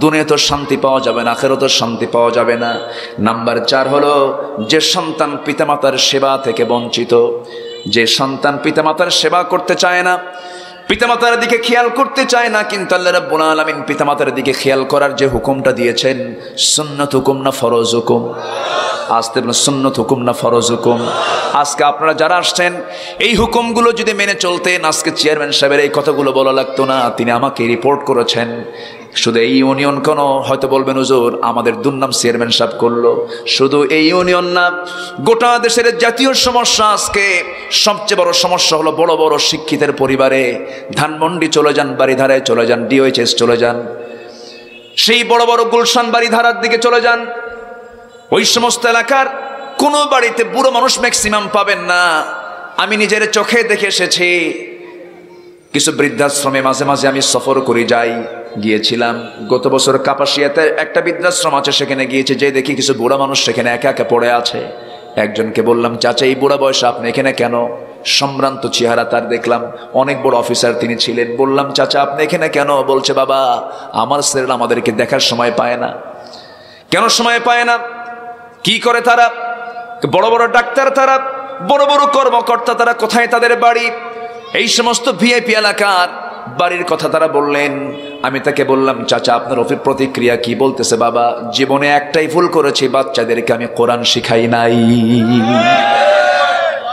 দুনিয়া তো শান্তি পাওয়া যাবে না, আখিরাতে শান্তি পাওয়া যাবে না। নাম্বার 4 হলো যে সন্তান পিতামাতার সেবা থেকে বঞ্চিত, যে সন্তান পিতামাতার সেবা করতে চায় না, পিতামাতার দিকে খেয়াল করতে চায় না, কিন্তু আল্লাহ রাব্বুল আলামিন পিতামাতার দিকে খেয়াল করার যে হুকুমটা দিয়েছেন, সুন্নাত হুকুম না ফরজ হুকুম? আসতে বলুন, সুন্নাত হুকুম না ফরজ হুকুম? আজকে আপনারা যারা আসছেন, এই হুকুমগুলো যদি মেনে চলতেন, আজকে চেয়ারম্যান সাহেবের এই কথাগুলো বলা লাগতো না। তিনি আমাকে রিপোর্ট করেছেন, শুধু এই ইউনিয়ন কেন, হয়তো বলবেন হুজুর আমাদের দুর্নাম চেয়ারম্যান সাহেব করলো। শুধু এই ইউনিয়ন না, গোটা দেশের জাতীয় সমস্যা আজকে সবচেয়ে বড় সমস্যা হলো বড় বড় শিক্ষিতের পরিবারে। ধানমন্ডি চলে যান, বাড়িধারায় চলে যান, ডিওএইচএস চলে যান, সেই বড় বড় গুলশান বাড়িধারার দিকে চলে যান, ওই সমস্ত এলাকার কোনো বাড়িতে বুড়ো মানুষ ম্যাক্সিমাম পাবেন না। আমি নিজের চোখে দেখে এসেছি। কিছু বৃদ্ধাশ্রমে মাঝে মাঝে আমি সফর করে যাই, গিয়েছিলাম গত বছর কাপাসিয়াতে একটা বৃদ্ধাশ্রম আছে, সেখানে গিয়েছে, যে দেখি কিছু বুড়া মানুষ সেখানে একা একা পড়ে আছে। একজনকে বললাম, চাচা এই বুড়া বয়সে আপনি এখানে কেন? সম্ভ্রান্ত চেহারা তার দেখলাম, অনেক বড় অফিসার তিনি ছিলেন। বললাম, চাচা আপনি এখানে কেন? বলছে, বাবা আমার ছেলেরা আমাদেরকে দেখার সময় পায় না। কেন সময় পায় না? কি করে তারা? বড় বড় ডাক্তার, তারা বড় বড় কর্মকর্তা, তারা কোথায় তাদের বাড়ি? এই সমস্ত ভিআইপি এলাকার বাড়ির কথা তারা বললেন। আমি তাকে বললাম, চাচা আপনার প্রতিক্রিয়া কি? বলতেছে, বাবা জীবনে একটাই ভুল করেছি, বাচ্চাদেরকে আমি কোরআন শিখাই নাই।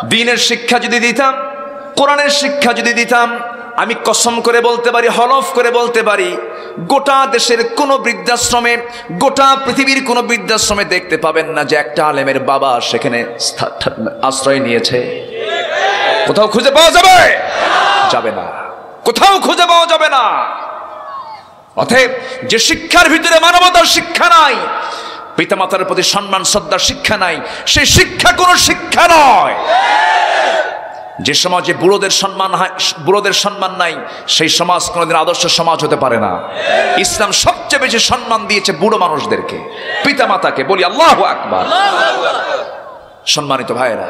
দ্বীনের শিক্ষা যদি দিতাম, কোরআনের শিক্ষা যদি দিতাম, আমি কসম করে বলতে পারি, হলফ করে বলতে পারি, গোটা দেশের কোন বৃদ্ধাশ্রমে, গোটা পৃথিবীর কোন বৃদ্ধাশ্রমে দেখতে পাবেন না যে একটা আলেমের বাবা সেখানে আশ্রয় নিয়েছে। কোথাও খুঁজে পাওয়া যাবে? যাবে না, কোথাও খুঁজে পাওয়া যাবে না। অতএব যে শিক্ষার ভিতরে মানবতার শিক্ষা নাই, পিতামাতার প্রতি সম্মান শ্রদ্ধার শিক্ষা নাই, সেই শিক্ষা কোনো শিক্ষা নয়। যে সমাজে বুড়োদের সম্মান নাই, সেই সমাজ কোনোদিন আদর্শ সমাজ হতে পারে না। ইসলাম সবচেয়ে বেশি সম্মান দিয়েছে বুড়ো মানুষদেরকে, পিতামাতাকে। বলি আল্লাহু আকবার। সম্মানিত ভাইরা,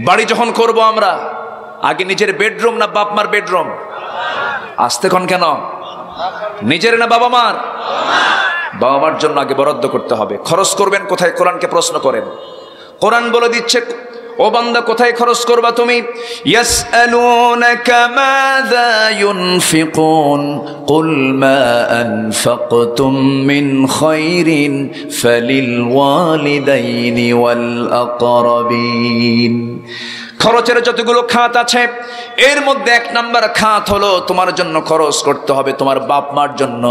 বাড়ি যখন করব আমরা, আগে নিজের বেডরুম না বাপ মার বেডরুম? আসতে কোন কেন? নিজের না বাবা মার? বাবা মার জন্য আগে বরাদ্দ করতে হবে। খরচ করবেন কোথায়? কোরআনকে প্রশ্ন করেন। কোরআন বলে দিচ্ছে, ও বান্দা কোথায় খরচ করবা তুমি? ইয়াসআলুনাকা মাযা ইউনফিকুন কুল মা আনফাকতুম মিন খায়রিন ফালিল ওয়ালিদাইনি ওয়াল আকরাবিন। খরচের যতগুলো খাত আছে, এর মধ্যে এক নাম্বার খাত হলো তোমার জন্য খরচ করতে হবে তোমার বাপ মার জন্য।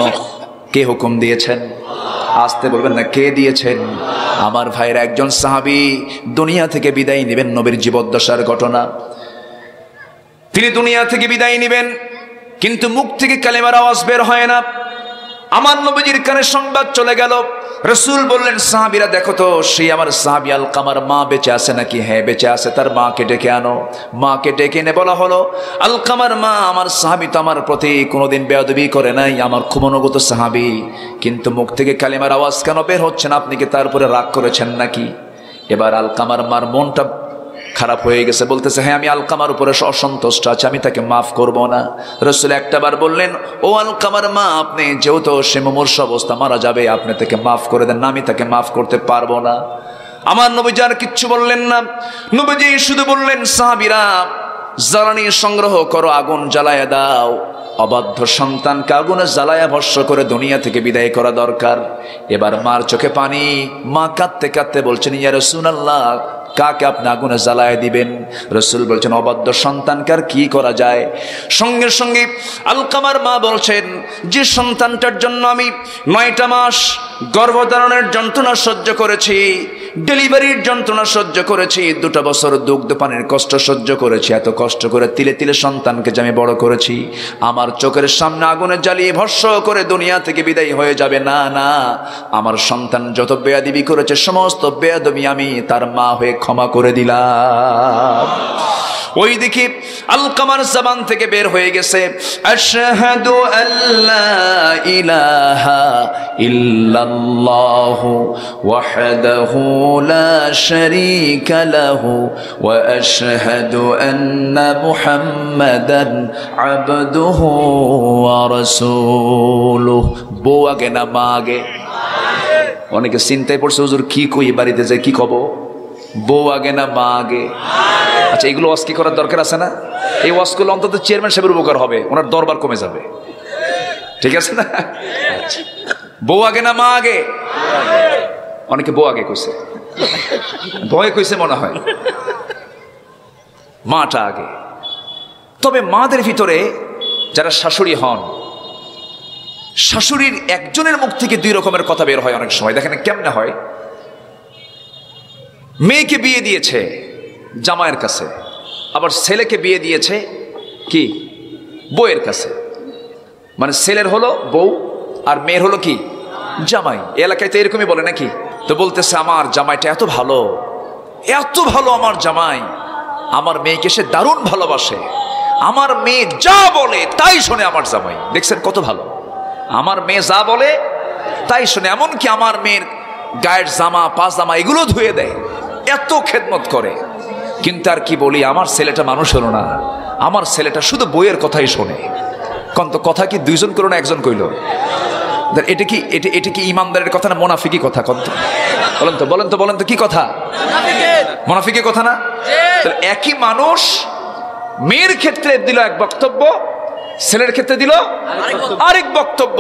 কে হুকুম দিয়েছেন? আসতে বলবেন না, কে দিয়েছেন? আমার ভাইরা, একজন সাহাবী দুনিয়া থেকে বিদায় নেবেন, নবীর জীবদ্দশার ঘটনা। তিনি দুনিয়া থেকে বিদায় নেবেন, কিন্তু মুখ থেকে কালেমার আওয়াজ বের হয় না। আমার নবীজির কানে সংবাদ চলে গেল। রাসূল বললেন, সাহাবীরা দেখো তো, সেই আমার সাহাবী আলকামার মা বেঁচে আছে নাকি? হ্যাঁ বেঁচে আছে। তার মাকে ডেকে আনো। মাকে ডেকে এনে বলা হলো, আলকামার মা, আমার সাহাবী তো আমার প্রতি কোনোদিন বেয়াদবি করে নাই, আমার খুব অনুগত সাহাবী, কিন্তু মুখ থেকে কালেমার আওয়াজ কেন বের হচ্ছে না? আপনি কি তারপরে রাগ করেছেন নাকি? এবার আলকামার মার মনটা খারাপ হয়ে গেছে, বলতেছে, হ্যাঁ আমি আলকামার উপরে অসন্তুষ্ট আছি, আমি তাকে মাফ করব না। রাসূল একটাবার বললেন, ও আলকামার মা, আপনি যেহেতু সে মুমূর্ষ অবস্থা মারা যাবে, আপনি তাকে মাফ করে দেন না, আমি তাকে মাফ করতে পারবো না। আমার নবীজি আর কিচ্ছু বললেন না। নবীজি শুধু বললেন, সাহাবীরা জ্বালানি সংগ্রহ করো, আগুন জ্বালায়া দাও। অবাধ্য সন্তানকে আগুনে জ্বালায়া ভস্য করে দুনিয়া থেকে বিদায় করা দরকার। এবার মার চোখে পানি, মা কাঁদতে কাঁদতে বলছেন, ইয়া রাসূলুল্লাহ, কাকে আপনি আগুনে জ্বালায় দিবেন? রাসূল বলছেন, অবাধ্য সন্তানকে আর কি করা যায়? সঙ্গে সঙ্গে আলকামার মা বলছেন, যে সন্তানটার জন্য আমি 9টা মাস গর্ভধারণের যন্ত্রণা সহ্য করেছি, ডেলিভারির যন্ত্রণা সহ্য করেছি, 2টা বছর দুগ্ধ পানির কষ্ট সহ্য করেছি, এত কষ্ট করে তিলে তিলে সন্তানকে যে আমি বড় করেছি, আমার চোখের সামনে আগুনে জ্বালিয়ে ভস্য করে দুনিয়া থেকে বিদায় হয়ে যাবে? না না, আমার সন্তান যত বেয়াদবি করেছে, সমস্ত বেয়াদবি আমি তার মা হয়ে ক্ষমা করে দিলাম। ওই দিকে আলকামার জবান থেকে বের হয়ে গেছে, আশহাদু আল্লা ইলাহা ইল্লাল্লাহু ওয়াহদাহু লা শারীকা লাহু ওয়া আশহাদু আন্না মুহাম্মাদান আবদুহু ওয়া রাসূলুহু। বউ আগে না মা আগে? অনেকে চিন্তায় পড়ছে, হুজুর কি কই, বাড়িতে যাই কি কব? বউ আগে না মা আগে? আচ্ছা, এগুলো ওয়াজ কি করার দরকার আছে না? এই ওয়াজ করলে অন্তত চেয়ারম্যান সাহেবের উপকার হবে, ওনার দরবার কমে যাবে, ঠিক আছে না? বউ আগে না মা আগে? অনেকে বউ আগে কইছে, ভয়ে কইছে মনে হয়, মাটা আগে। তবে মাদের ভিতরে যারা শাশুড়ি হন, শাশুড়ির একজনের মুখ থেকে 2 রকমের কথা বের হয় অনেক সময়। দেখেন কেমনে হয়। মেয়েকে বিয়ে দিয়েছে জামাইয়ের কাছে, আবার ছেলেকে বিয়ে দিয়েছে কি বউয়ের কাছে। মানে ছেলের হলো বউ আর মেয়ের হলো কি জামাই। এলাকায় তো এরকমই বলে নাকি? তো বলতেছে, আমার জামাইটা এত ভালো, এত ভালো আমার জামাই, আমার মেয়েকে সে দারুণ ভালোবাসে, আমার মেয়ে যা বলে তাই শোনে আমার জামাই। দেখছেন কত ভালো, আমার মেয়ে যা বলে তাই শোনে, এমনকি আমার মেয়ের গায়ের জামা পাজামা এগুলো ধুয়ে দেয়, এত খেদমত করে। কিন্তু আর কি বলি, আমার ছেলেটা মানুষ হলো না, আমার ছেলেটা শুধু বইয়ের কথাই শোনে। কন্ত কথা কি দুইজন করলো না একজন কইল? এটা কি ইমানদারের কথা না মুনাফিকি কথা? কন্ত বলেন তো কি কথা? মুনাফিকি কথা না? একই মানুষ মেয়ের ক্ষেত্রে দিল এক বক্তব্য, ছেলের ক্ষেত্রে দিল আরেক বক্তব্য।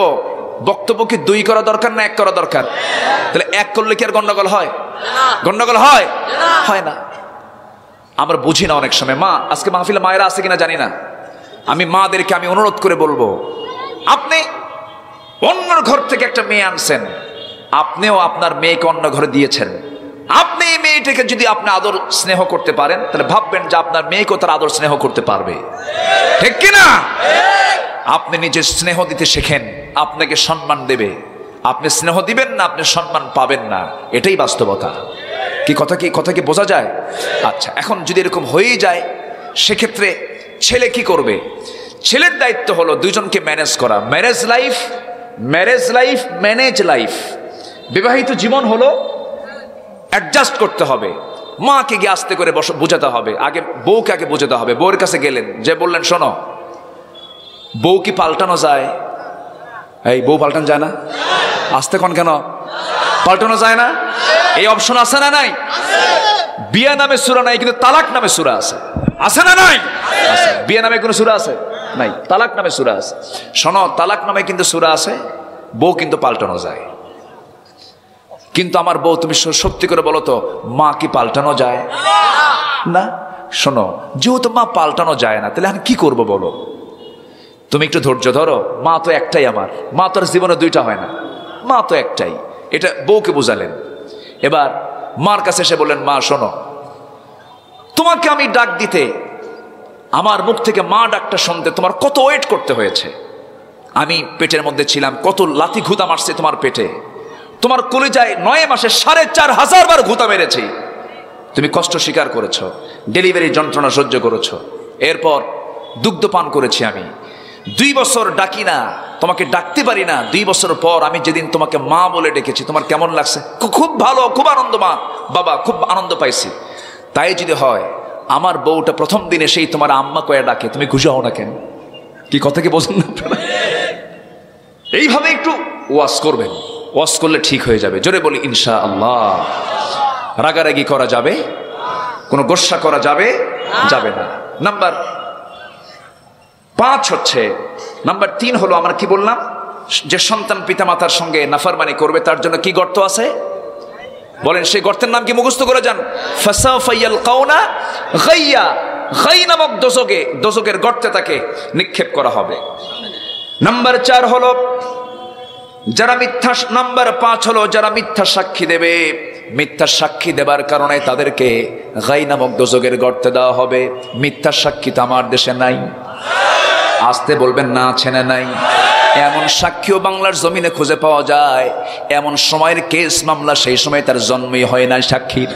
বক্তব্য কি দুই করা দরকার না এক করা দরকার? তাহলে এক করলে কি আর গন্ডগোল হয়? গন্ডগোল হয়? হয় না। আমরা বুঝি না অনেক সময়। মা, আজকে মাহফিলে মায়েরা আছে কিনা জানি না, আমি মাদেরকে আমি অনুরোধ করে বলবো, আপনি অন্য ঘর থেকে একটা মেয়ে আনছেন, আপনিও আপনার মেয়েকে অন্য ঘরে দিয়েছেন, আপনি এই মেয়েটাকে যদি আপনি আদর স্নেহ করতে পারেন, তাহলে ভাববেন যে আপনার মেয়েকেও তার আদর স্নেহ করতে পারবে, ঠিক কিনা? আপনি নিজে স্নেহ দিতে শেখেন, আপনাকে সম্মান দেবে। আপনি স্নেহ দিবেন না, আপনি সম্মান পাবেন না, এটাই বাস্তবতা। কথা কি বোঝা যায়? আচ্ছা, এখন যদি এরকম হয়েই যায়, সেক্ষেত্রে ছেলে কি করবে? ছেলের দায়িত্ব হলো দুইজনকে ম্যানেজ করা। ম্যারেজ লাইফ, বিবাহিত জীবন হলো অ্যাডজাস্ট করতে হবে। মাকে গিয়ে আস্তে করে বোঝাতে হবে, আগে বউকে আগে বোঝাতে হবে। বউয়ের কাছে গেলেন, যে বললেন, শোনো, বউ কি পাল্টানো যায়? এই বউ পাল্টানো যায় না? আস্তে কোন কেন? পাল্টানো যায় না? এই অপশন আছে না নাই? বিয়া নামে সূরা নাই, কিন্তু তালাক নামে সূরা আছে। আছে না নাই? বিয়া নামে কোনো সূরা আছে? নাই। তালাক নামে সূরা আছে। শোনো, তালাক নামে কিন্তু সূরা আছে। বউ কিন্তু পাল্টানো যায়। কিন্তু আমার বউ, তুমি সত্যি করে বলো তো, মা কি পাল্টানো যায় না? শোনো, যেহেতু মা পাল্টানো যায় না, তাহলে আমি কি করবো বলো? তুমি একটু ধৈর্য ধরো। মা তো একটাই, আমার মা তো আর জীবনে দুইটা হয় না, মা তো একটাই। এটা বউকে বুঝালেন। এবার মার কাছে এসে বললেন, মা শোনো, তোমাকে আমি ডাক দিতে, আমার মুখ থেকে মা ডাকটা শুনতে তোমার কত ওয়েট করতে হয়েছে। আমি পেটের মধ্যে ছিলাম, কত লাথি ঘুতা মারছে তোমার পেটে, তোমার কলিজায় 9 মাসে 4500 বার ঘুতা মেরেছি। তুমি কষ্ট স্বীকার করেছো, ডেলিভারি যন্ত্রণা সহ্য করেছো, এরপর দুগ্ধ পান করেছি আমি। 2 বছর ডাকি না, তোমাকে ডাকতে পারি না। 2 বছর পর আমি যেদিন তোমাকে মা বলে ডেকেছি, তোমার কেমন লাগছে? খুব ভালো, খুব আনন্দ। মা, বাবা, খুব আনন্দ পাইছি। তাই যদি হয়, আমার বউটা প্রথম দিনে সেই তোমার আম্মা কয়ে ডাকে, তুমি খুশি হও না কেন? কি কথা কি বোঝেন না আপনারা? এইভাবে একটু ওয়াজ করবেন, ওয়াজ করলে ঠিক হয়ে যাবে। জোরে বলি ইনশাআল্লাহ। রাগারাগি করা যাবে, কোনো গোস্সা করা যাবে না। নাম্বার 5 হচ্ছে, নাম্বার 3 হলো, আমরা কি বললাম, যে সন্তান পিতামাতার সঙ্গে নাফরমানি করবে, তার জন্য কি গর্ত আছে বলেন? সেই গর্তের নাম কি মুখস্থ করে যান? ফাসাফা ইয়ালকাউনা গাইয়া, গাই নামক দোজকের গর্তে তাকে নিক্ষেপ করা হবে। নাম্বার 4 হলো যারা মিথ্যা, নাম্বার 5 হলো যারা মিথ্যা সাক্ষী দেবে। মিথ্যা সাক্ষী দেবার কারণে তাদেরকে গাই নামক দোজকের গর্তে দেওয়া হবে। মিথ্যা সাক্ষী তো আমার দেশে নাই। আসতে বলবেন না, আছে না নাই? এমন সাক্ষীও বাংলার জমিনে খুঁজে পাওয়া যায়। এমন সময়ের কেস মামলা সেই সময় তার জন্মই হয় না সাক্ষীর।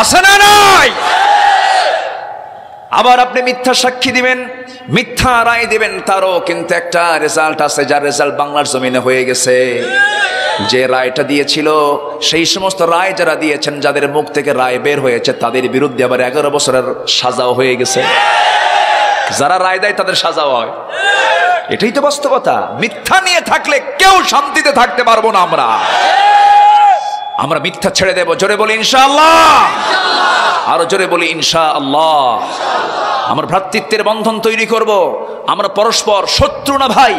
আছে না নাই? আবার আপনি মিথ্যা সাক্ষী দিবেন, মিথ্যা রায় দিবেন, তারও কিন্তু একটা রেজাল্ট আছে, যার রেজাল্ট বাংলার জমিনে হয়ে গেছে। যে রায়টা দিয়েছিল, সেই সমস্ত রায় যারা দিয়েছেন, যাদের মুখ থেকে রায় বের হয়েছে, তাদের বিরুদ্ধে আবার 11 বছরের সাজাও হয়ে গেছে। যারা রায় দেয় তাদের সাজাও হয়। এটাই তো বাস্তবতা। মিথ্যা নিয়ে থাকলে কেউ শান্তিতে থাকতে পারবো না। আমরা মিথ্যা ছেড়ে দেব। জোরে বলি ইনশাআল্লাহ। আরো জোরে বলি ইনশাআল্লাহ। আমরা ভ্রাতৃত্বের বন্ধন তৈরি করব। আমরা পরস্পর শত্রু না ভাই?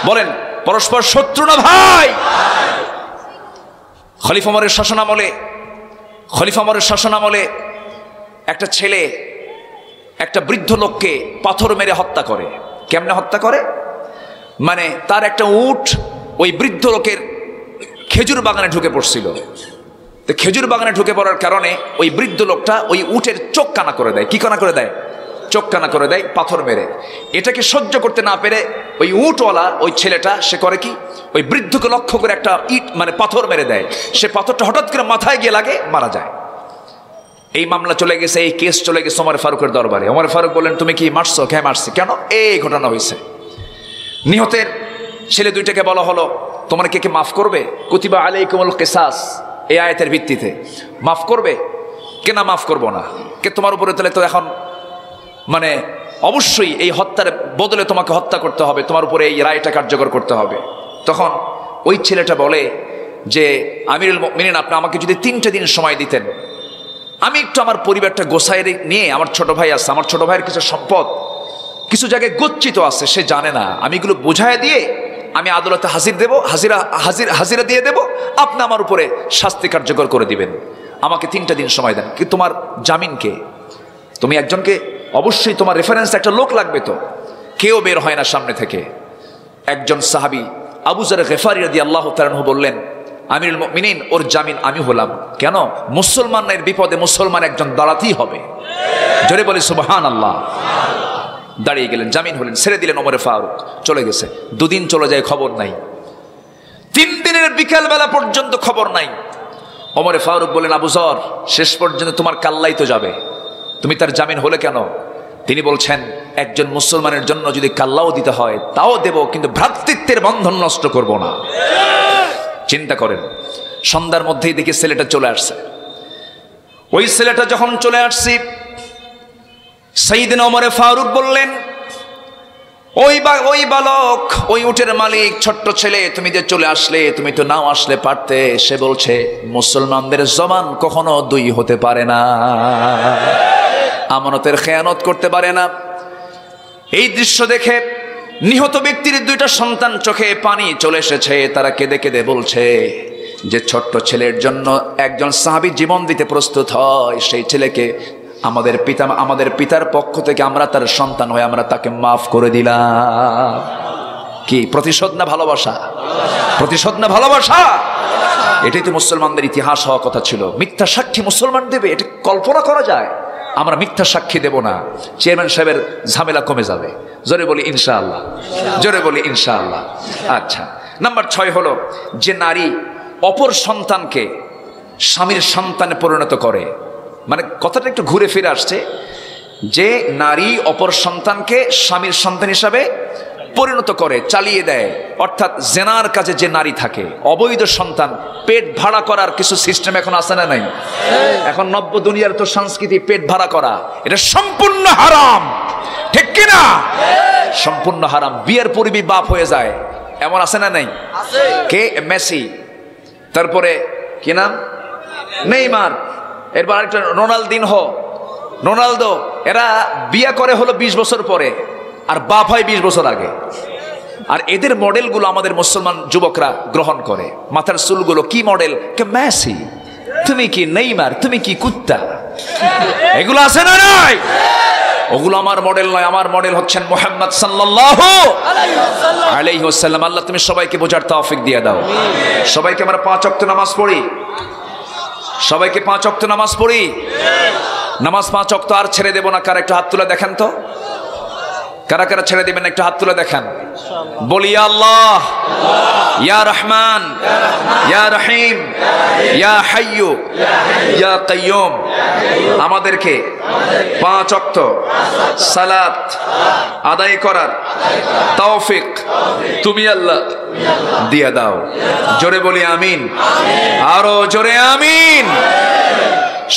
বলেন, পরস্পর শত্রু না ভাই? খলিফা ওমরের শাসনামলে একটা ছেলে একটা বৃদ্ধ লোককে পাথর মেরে হত্যা করে। কেমনে হত্যা করে? মানে তার একটা উট ওই বৃদ্ধ লোকের খেজুর বাগানে ঢুকে পড়ছিল। তো খেজুর বাগানে ঢুকে পড়ার কারণে ওই বৃদ্ধ লোকটা ওই উটের চোখ কানা করে দেয়। কি কানা করে দেয়? চোখ কানা করে দেয় পাথর মেরে। এটাকে সহ্য করতে না পেরে ওই উটওয়ালা, ওই ছেলেটা, সে করে কি, ওই বৃদ্ধকে লক্ষ্য করে একটা ইট মানে পাথর মেরে দেয়। সে পাথরটা হঠাৎ করে মাথায় গিয়ে লাগে, মারা যায়। এই মামলা চলে গেছে, এই কেস চলে গেছে ওমর ফারুকের দরবারে। ওমর ফারুক বললেন, তুমি কি মারছো? কে মারছি? কেন? এই ঘটনা হয়েছে। নিহতের ছেলে দুইটাকে বলা হলো, তোমরা কে মাফ করবে? কুতিবা আলাইকুমুল কিসাস, এই আয়াতের ভিত্তিতে মাফ করবে? কে না মাফ করবো না, কে তোমার উপরে তাহলে তো এখন মানে অবশ্যই এই হত্যার বদলে তোমাকে হত্যা করতে হবে, তোমার উপরে এই রায়টা কার্যকর করতে হবে। তখন ওই ছেলেটা বলে যে আমিরুল মুমিনিন, আপনি আমাকে যদি 3টে দিন সময় দিতেন, আমি একটু আমার পরিবারটা গোছায় নিয়ে, আমার ছোট ভাই আছে, আমার ছোট ভাইয়ের কিছু সম্পদ কিছু জায়গায় গচ্ছিত আছে, সে জানে না, আমি এগুলো বোঝায় দিয়ে আমি আদালতে হাজিরা দিয়ে দেব, আপনি আমার উপরে শাস্তি কার্যকর করে দিবেন, আমাকে 3টা দিন সময় দেন। কি তোমার জামিনকে, তুমি একজনকে অবশ্যই তোমার রেফারেন্স একটা লোক লাগবে, তো কেউ বের হয় না সামনে থেকে। একজন সাহাবী আবু যর গিফারী রাদিয়াল্লাহু তাআলা আনহু বললেন, আমিরুল মুমিনিন, ওর জামিন আমি হলাম। কেন? মুসলমানের বিপদে মুসলমান একজন দাঁড়াতেই হবে। জোরে বলি সুবহানাল্লাহ। দাঁড়িয়ে গেলেন, জামিন হলেন, ছেড়ে দিলেন ওমরে ফারুক। চলে গেছে, 2 দিন চলে যায়, খবর নাই। 3 দিনের বিকালবেলা পর্যন্ত খবর নাই। ওমরে ফারুক বলেন, আবু যর, শেষ পর্যন্ত তোমার কাল্লাই তো যাবে, তুমি তার জামিন হলে কেন? তিনি বলছেন, একজন মুসলমানের জন্য যদি কাল্লাও দিতে হয় তাও দেব, কিন্তু ভ্রাতৃত্বের বন্ধন নষ্ট করব না। চিন্তা করেন, সন্ধ্যার মধ্যেই দেখি ছেলেটা চলে আসছে। ওই ছেলেটা যখন চলে আসছে, সাইয়েদনা ওমরে ফারুক বললেন, ওই বালক, ওই উটের মালিক, ছোট্ট ছেলে, তুমি যে চলে আসলে, তুমি তো নাও আসলে পারতে। সে বলছে, মুসলমানদের জবান কখনো 2 হতে পারে না, আমানতের খেয়ানত করতে পারে না। এই দৃশ্য দেখে নিহত ব্যক্তির 2টা সন্তান চোখে পানি চলে এসেছে। তারা কেঁদে কেঁদে বলছে যে ছোট্ট ছেলের জন্য একজন সাহাবী জীবন দিতে প্রস্তুত হয়, সেই ছেলেকে আমাদের পিতার পক্ষ থেকে আমরা তার সন্তান হয়ে আমরা তাকে মাফ করে দিলাম। কি প্রতিশোধ না ভালোবাসা? প্রতিশোধ না ভালোবাসা? এটাই তো মুসলমানদের ইতিহাস হওয়া কথা ছিল। মিথ্যা সাক্ষী মুসলমান দেবে, এটা কল্পনা করা যায়? আমরা মিথ্যা সাক্ষী দেব না, চেয়ারম্যান সাহেবের ঝামেলা কমে যাবে। জোরে বলি ইনশাআল্লাহ, জোরে বলি ইনশাআল্লাহ। আচ্ছা, নাম্বার 6 হলো যে নারী অপর সন্তানকে স্বামীর সন্তানে পরিণত করে। মানে কথাটা একটু ঘুরে ফিরে আসছে, যে নারী অপর সন্তানকে স্বামীর সন্তান হিসাবে পরিণত করে, চালিয়ে দেয়। অর্থাৎ জেনার কাজে যে নারী থাকে, অবৈধ সন্তান পেট ভাড়া করার কিছু সিস্টেম এখন আছে না নাই? এখন নব্য দুনিয়ার তো সংস্কৃতি পেট ভাড়া করা, এটা সম্পূর্ণ হারাম, ঠিক কিনা? সম্পূর্ণ হারাম। বিয়ের পূর্বে বাপ হয়ে যায়, এমন আছে না নাই? কে? মেসি, তারপরে কি নাম, নেইমার, এরপর আরেকটা রোনালদো, এরা বিয়ে করে হলো 20 বছর পরে, আর বাপ হয় 20 বছর আগে। আর এদের মডেলগুলো আমাদের মুসলমান যুবকরা গ্রহণ করে। মাথার চুলগুলো কি মডেল? কে মেসি, তুমি কি নেইমার, তুমি কি কুত্তা, এগুলো আছে না নাই? ওগুলো আমার মডেল নয়, আমার মডেল হচ্ছেন মুহাম্মদ সাল্লাল্লাহু আলাইহি ওয়াসাল্লাম। আল্লাহ তুমি সবাইকে বোঝার তৌফিক দিয়ে দাও। সবাইকে আমরা 5 ওয়াক্ত নামাজ পড়ি, সবাইকে 5 ওয়াক্ত নামাজ পড়ি। নামাজ 5 ওয়াক্ত আর ছেড়ে দেব না। কার একটা হাত তুলে দেখেন তো, কারা কারা ছেড়ে দিবেন? একটা হাত তুলে দেখান। বলি আল্লাহ, ইয়া রহমান, ইয়া রহিম, ইয়া হাইয়্যু, ইয়া কাইয়্যুম, আমাদেরকে 5 ওয়াক্ত সালাত আদায় করার তৌফিক তুমি আল্লাহ দিয়ে দাও। জোরে বলি আমিন, আরো জোরে আমিন।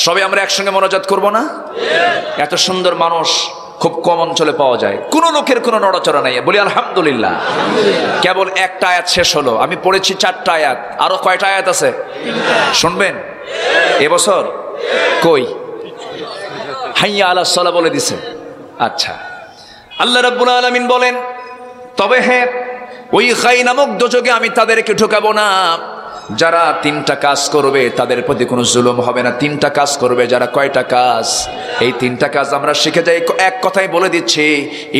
সবাই আমরা একসঙ্গে মোনাজাত করব না? এত সুন্দর মানুষ খুব কম অঞ্চলে পাওয়া যায়, কোন লোকের কোনো নড়াচড়া নাই। বলি আলহামদুলিল্লাহ। কেবল একটা আয়াত শেষ হলো, আমি পড়েছি 4টা আয়াত, আরো কয়টা আয়াত আছে শুনবেন এবছর? কই হাইয়া আলাস সালাহ বলে দিছে। আচ্ছা, আল্লাহ রাব্বুল আলামিন বলেন, তবে হ্যাঁ, ওই গাই নামক দোজখে আমি তাদেরকে ঢোকাবো না যারা 3টা কাজ করবে, তাদের প্রতি কোনো জুলুম হবে না। 3টা কাজ করবে যারা। কয়টা কাজ? এই 3টা কাজ আমরা শিখে যাই, এক কথাই বলে দিচ্ছি,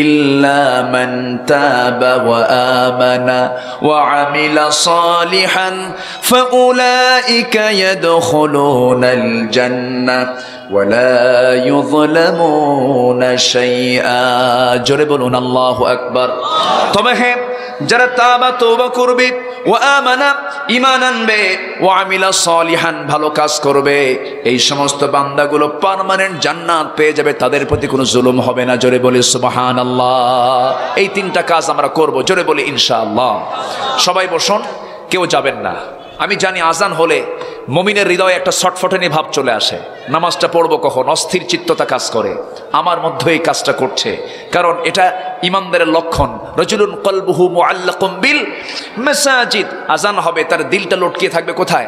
ইল্লা মান তাবা ওয়া আমানা ওয়া আমিলা সালিহান ফাউলাইকা ইয়াদখুলুনাল জান্নাহ ওয়া লা ইউযলামুনা শাইআ। জোরে বলুন আল্লাহু আকবার। তবে হ্যাঁ, যারা তাওবা তওবা করবে, ওয়া আমানা ঈমান আনবে, ওয়া আমিলা সালিহান ভালো কাজ করবে, এই সমস্ত বান্দাগুলো পার্মানেন্ট জান্নাত পেয়ে যাবে, তাদের প্রতি কোনো জুলুম হবে না। জোরে বলি সুবহানাল্লাহ। এই 3টা কাজ আমরা করব, জোরে বলি ইনশাআল্লাহ। সবাই বসুন, কেউ যাবেন না। আমি জানি আজান হলে মুমিনের হৃদয়ে একটা ছটফটানি ভাব চলে আসে। নামাজটা পড়বো কখন, অস্থির চিত্ততা কাজ করে। আমার মধ্যে এই কাজটা করছে, কারণ এটা ইমানদারের লক্ষণ। রাজুলুন কলবুহু মুআল্লাকুম বিল মাসাজিদ, আজান হবে তার দিলটা লটকিয়ে থাকবে কোথায়?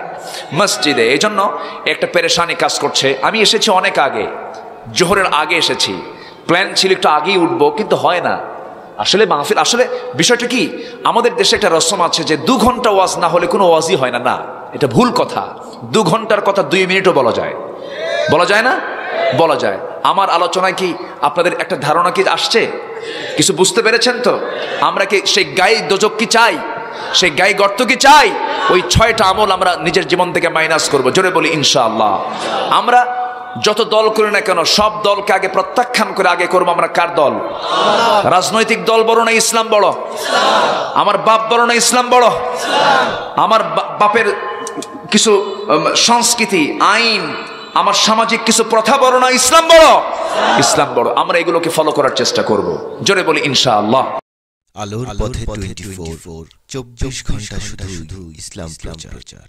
মসজিদে। এই জন্য একটা পেরেশানি কাজ করছে। আমি এসেছি অনেক আগে, জোহরের আগে এসেছি, প্ল্যান ছিল একটু আগেই উঠবো, কিন্তু হয় না। আসলে মাহফিল, আসলে বিষয়টা কি, আমাদের দেশে একটা রসম আছে যে 2 ঘন্টা ওয়াজ না হলে কোনো ওয়াজই হয় না। না, এটা ভুল কথা। 2 ঘন্টার কথা 2 মিনিটও বলা যায়, বলা যায় না? বলা যায়। আমার আলোচনায় কি আপনাদের একটা ধারণা কি আসছে? কিছু বুঝতে পেরেছেন তো? আমরা কি সেই গায়ে দোজক কি চাই? সেই গায়ে গর্ত কি চাই? ওই 6টা আমল আমরা নিজের জীবন থেকে মাইনাস করব। জোরে বলি ইনশাআল্লাহ। আমরা যত দল করি না কেন, সব দলকে আগে প্রত্যাখ্যান করে আগে করবো আমরা কার দল? রাজনৈতিক দল বড় না ইসলাম বড়? আমার বাপ বড় না ইসলাম বড়? আমার বাপের কিছু সংস্কৃতি, আইন, আমার সামাজিক কিছু প্রথা বড় না ইসলাম বড়? ইসলাম বড়। আমরা এগুলোকে ফলো করার চেষ্টা করব। জোরে বলি ইনশাআল্লাহ। আলোর পথে 24, 24 ঘন্টা শুধু ইসলাম প্রচার।